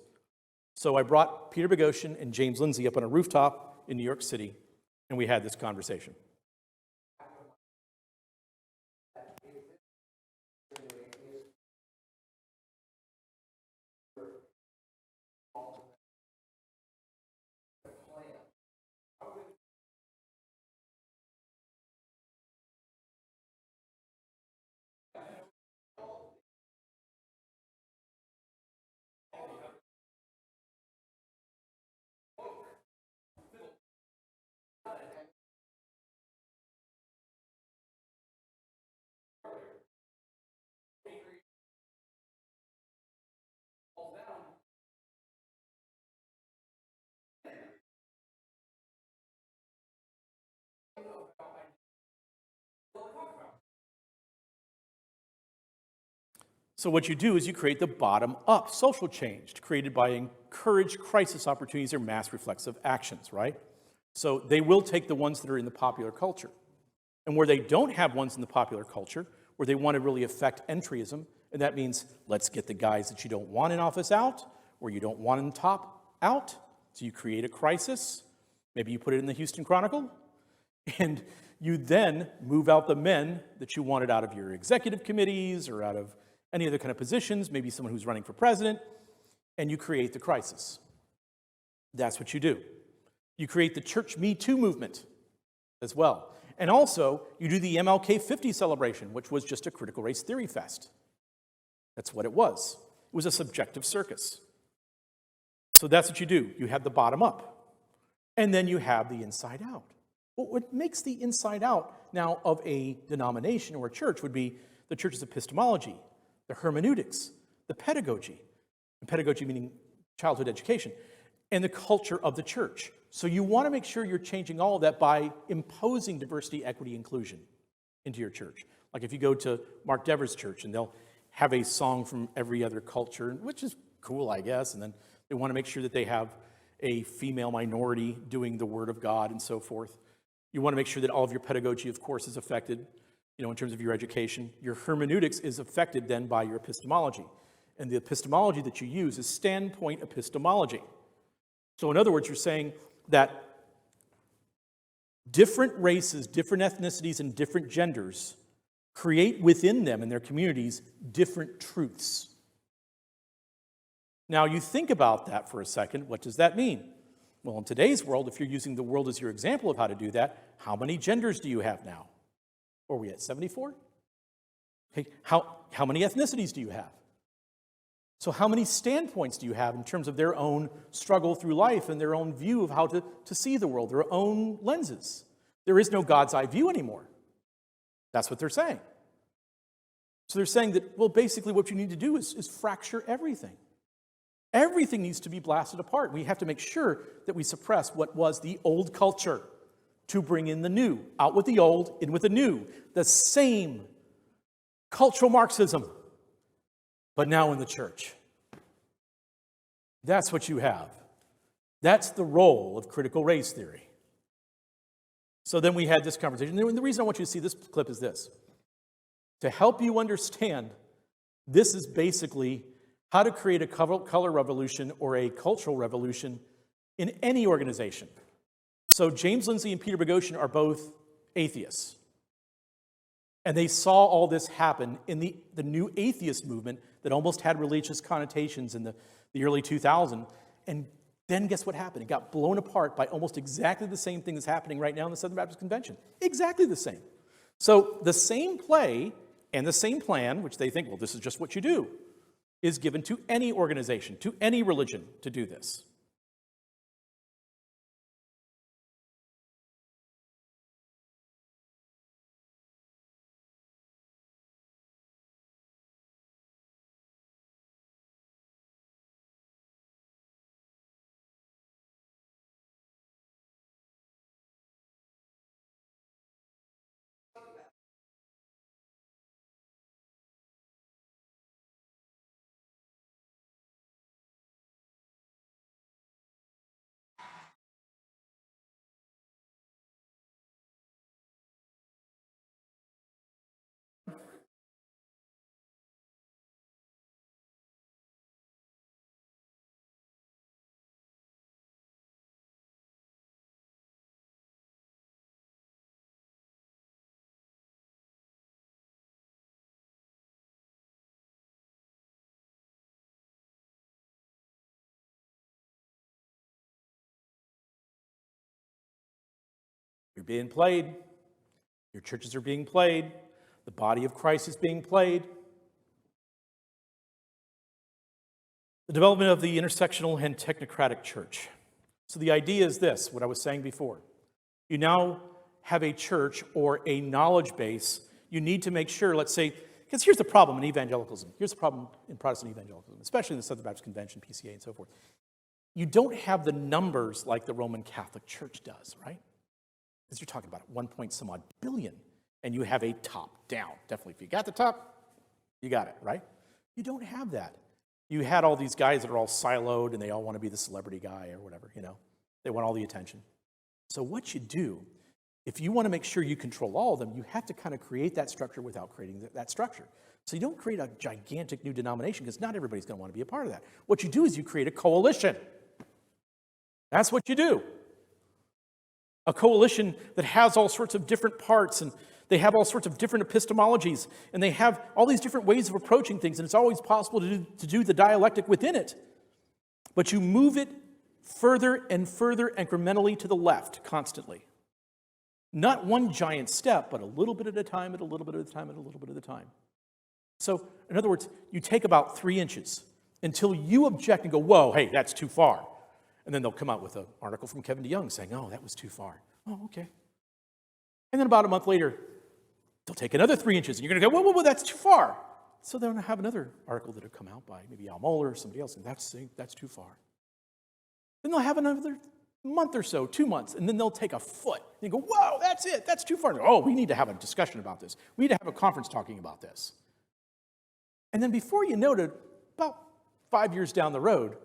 So I brought Peter Boghossian and James Lindsay up on a rooftop in New York City, and we had this conversation. So what you do is you create the bottom-up social change created by encouraged crisis opportunities or mass reflexive actions, right? So they will take the ones that are in the popular culture. And where they don't have ones in the popular culture, where they want to really affect entryism, and that means let's get the guys that you don't want in office out, or you don't want in top out. So you create a crisis. Maybe you put it in the Houston Chronicle, and you then move out the men that you wanted out of your executive committees or out of any other kind of positions, maybe someone who's running for president, and you create the crisis. That's what you do. You create the Church Me Too movement as well. And also, you do the MLK 50 celebration, which was just a critical race theory fest. That's what it was. It was a subjective circus. So that's what you do. You have the bottom up. And then you have the inside out. Well, what makes the inside out now of a denomination or a church would be the church's epistemology, the hermeneutics, the pedagogy, and pedagogy meaning childhood education, and the culture of the church. So you want to make sure you're changing all of that by imposing diversity, equity, inclusion into your church. Like if you go to Mark Dever's church and they'll have a song from every other culture, which is cool, I guess, and then they want to make sure that they have a female minority doing the word of God and so forth. You want to make sure that all of your pedagogy, of course, is affected, in terms of your education. Your hermeneutics is affected then by your epistemology. And the epistemology that you use is standpoint epistemology. So in other words, you're saying that different races, different ethnicities, and different genders create within them and their communities different truths. Now, you think about that for a second. What does that mean? Well, in today's world, if you're using the world as your example of how to do that, how many genders do you have now? Are we at 74? Okay, how many ethnicities do you have? So how many standpoints do you have in terms of their own struggle through life and their own view of how to see the world, their own lenses? There is no God's eye view anymore. That's what they're saying. So they're saying that, well, basically what you need to do is fracture everything. Everything needs to be blasted apart. We have to make sure that we suppress what was the old culture to bring in the new. Out with the old, in with the new. The same cultural Marxism, but now in the church. That's what you have. That's the role of critical race theory. So then we had this conversation. And the reason I want you to see this clip is this. To help you understand, this is basically how to create a color revolution or a cultural revolution in any organization. So James Lindsay and Peter Boghossian are both atheists. And they saw all this happen in the new atheist movement that almost had religious connotations in the early 2000s. And then guess what happened? It got blown apart by almost exactly the same thing that's happening right now in the Southern Baptist Convention. Exactly the same. So the same play and the same plan, which they think, well, this is just what you do, is given to any organization, to any religion to do this. You're being played. Your churches are being played. The body of Christ is being played. The development of the intersectional and technocratic church. So the idea is this, what I was saying before. You now have a church or a knowledge base. You need to make sure, let's say, because here's the problem in evangelicalism. Here's the problem in Protestant evangelicalism, especially in the Southern Baptist Convention, PCA, and so forth. You don't have the numbers like the Roman Catholic Church does, right? Because you're talking about 1 point some odd billion, and you have a top down. Definitely, if you got the top, you got it, right? You don't have that. You had all these guys that are all siloed and they all want to be the celebrity guy or whatever, They want all the attention. So what you do, if you want to make sure you control all of them, you have to kind of create that structure without creating that structure. So you don't create a gigantic new denomination because not everybody's going to want to be a part of that. What you do is you create a coalition. That's what you do. A coalition that has all sorts of different parts, and they have all sorts of different epistemologies, and they have all these different ways of approaching things, and it's always possible to do the dialectic within it. But you move it further and further incrementally to the left constantly. Not one giant step, but a little bit at a time, at a little bit at a time, at a little bit at a time. So, in other words, you take about 3 inches until you object and go, whoa, hey, that's too far. And then they'll come out with an article from Kevin DeYoung saying, oh, that was too far. Oh, okay. And then about a month later, they'll take another 3 inches, and you're going to go, whoa, that's too far. So they'll have another article that'll come out by maybe Al Mohler or somebody else, and that's too far. Then they'll have another month or so, 2 months, and then they'll take a foot. And you go, whoa, that's it, that's too far. Oh, we need to have a discussion about this. We need to have a conference talking about this. And then before you know it, about 5 years down the road,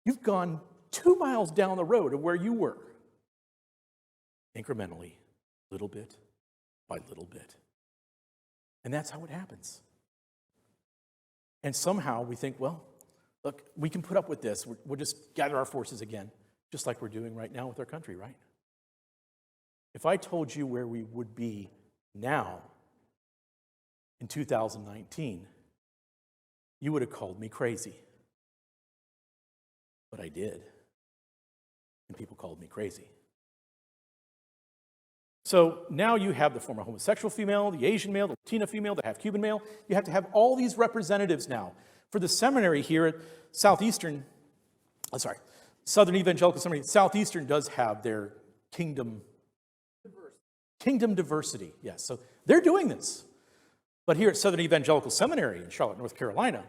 you've gone 2 miles down the road of where you were. Incrementally, little bit by little bit. And that's how it happens. And somehow we think, well, look, we can put up with this. We'll just gather our forces again, just like we're doing right now with our country, right? If I told you where we would be now in 2019, you would have called me crazy. But I did. And people called me crazy. So now you have the former homosexual female, the Asian male, the Latina female, the half-Cuban male. You have to have all these representatives now. For the seminary here at Southern Evangelical Seminary, Southeastern does have their kingdom diversity, yes. So they're doing this. But here at Southern Evangelical Seminary in Charlotte, North Carolina,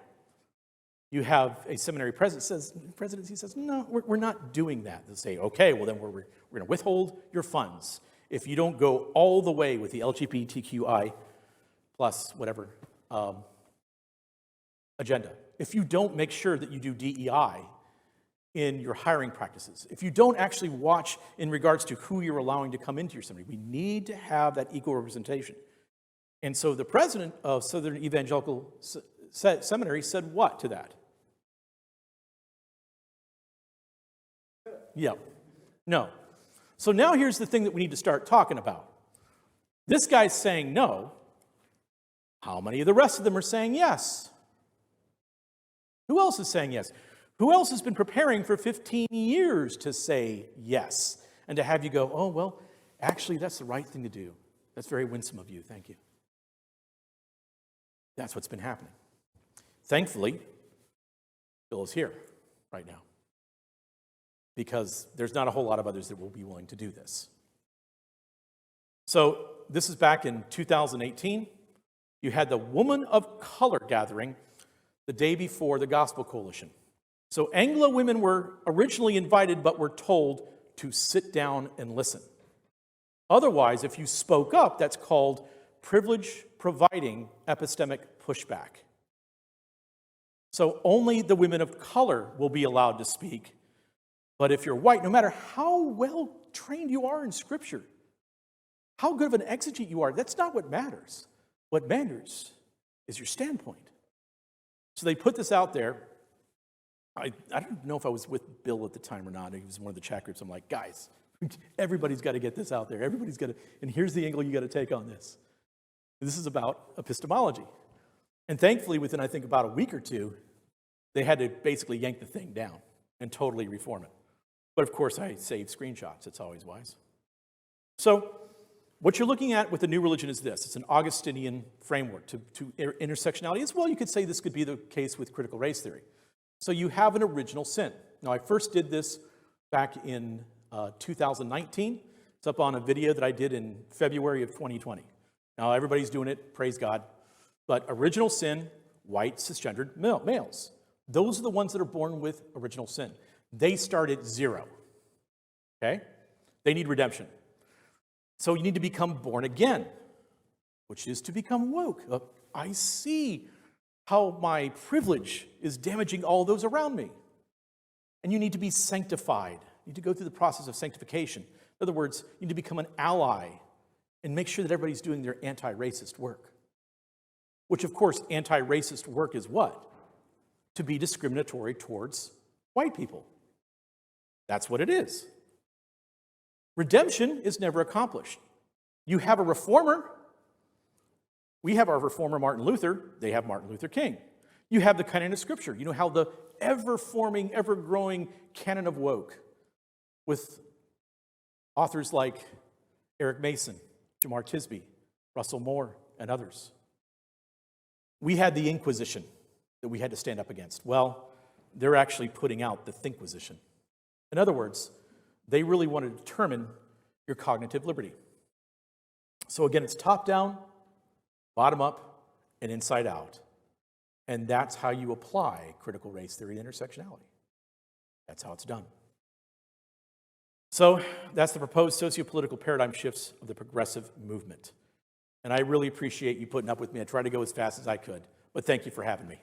you have a seminary presidency says, no, we're not doing that. They'll say, okay, well then we're going to withhold your funds if you don't go all the way with the LGBTQI plus whatever agenda. If you don't make sure that you do DEI in your hiring practices, if you don't actually watch in regards to who you're allowing to come into your seminary, we need to have that equal representation. And so the president of Southern Evangelical Seminary said what to that? Yeah. No. So now here's the thing that we need to start talking about. This guy's saying no. How many of the rest of them are saying yes? Who else is saying yes? Who else has been preparing for 15 years to say yes? And to have you go, oh, well, actually, that's the right thing to do. That's very winsome of you. Thank you. That's what's been happening. Thankfully, Bill is here right now because there's not a whole lot of others that will be willing to do this. So this is back in 2018. You had the Woman of Color gathering the day before the Gospel Coalition. So Anglo women were originally invited but were told to sit down and listen. Otherwise, if you spoke up, that's called privilege providing epistemic pushback. So only the women of color will be allowed to speak. But if you're white, no matter how well trained you are in Scripture, how good of an exegete you are, that's not what matters. What matters is your standpoint. So they put this out there. I don't know if I was with Bill at the time or not. He was in one of the chat groups. I'm like, guys, everybody's got to get this out there. Everybody's got to, and here's the angle you got to take on this. This is about epistemology. And thankfully, within, I think, about a week or two, they had to basically yank the thing down and totally reform it. But of course, I saved screenshots. It's always wise. So what you're looking at with the new religion is this. It's an Augustinian framework to intersectionality. As well, you could say this could be the case with critical race theory. So you have an original sin. Now, I first did this back in 2019. It's up on a video that I did in February of 2020. Now, everybody's doing it, praise God. But original sin, white, cisgendered males. Those are the ones that are born with original sin. They start at 0, okay? They need redemption. So you need to become born again, which is to become woke. I see how my privilege is damaging all those around me. And you need to be sanctified. You need to go through the process of sanctification. In other words, you need to become an ally and make sure that everybody's doing their anti-racist work. Which, of course, anti-racist work is what? To be discriminatory towards white people. That's what it is. Redemption is never accomplished. You have a reformer. We have our reformer Martin Luther. They have Martin Luther King. You have the canon of Scripture. You know how the ever-forming, ever-growing canon of woke with authors like Eric Mason, Jamar Tisby, Russell Moore, and others. We had the Inquisition that we had to stand up against. Well, they're actually putting out the Thinquisition. In other words, they really want to determine your cognitive liberty. So again, it's top down, bottom up, and inside out. And that's how you apply critical race theory and intersectionality. That's how it's done. So that's the proposed socio-political paradigm shifts of the progressive movement. And I really appreciate you putting up with me. I tried to go as fast as I could, but thank you for having me.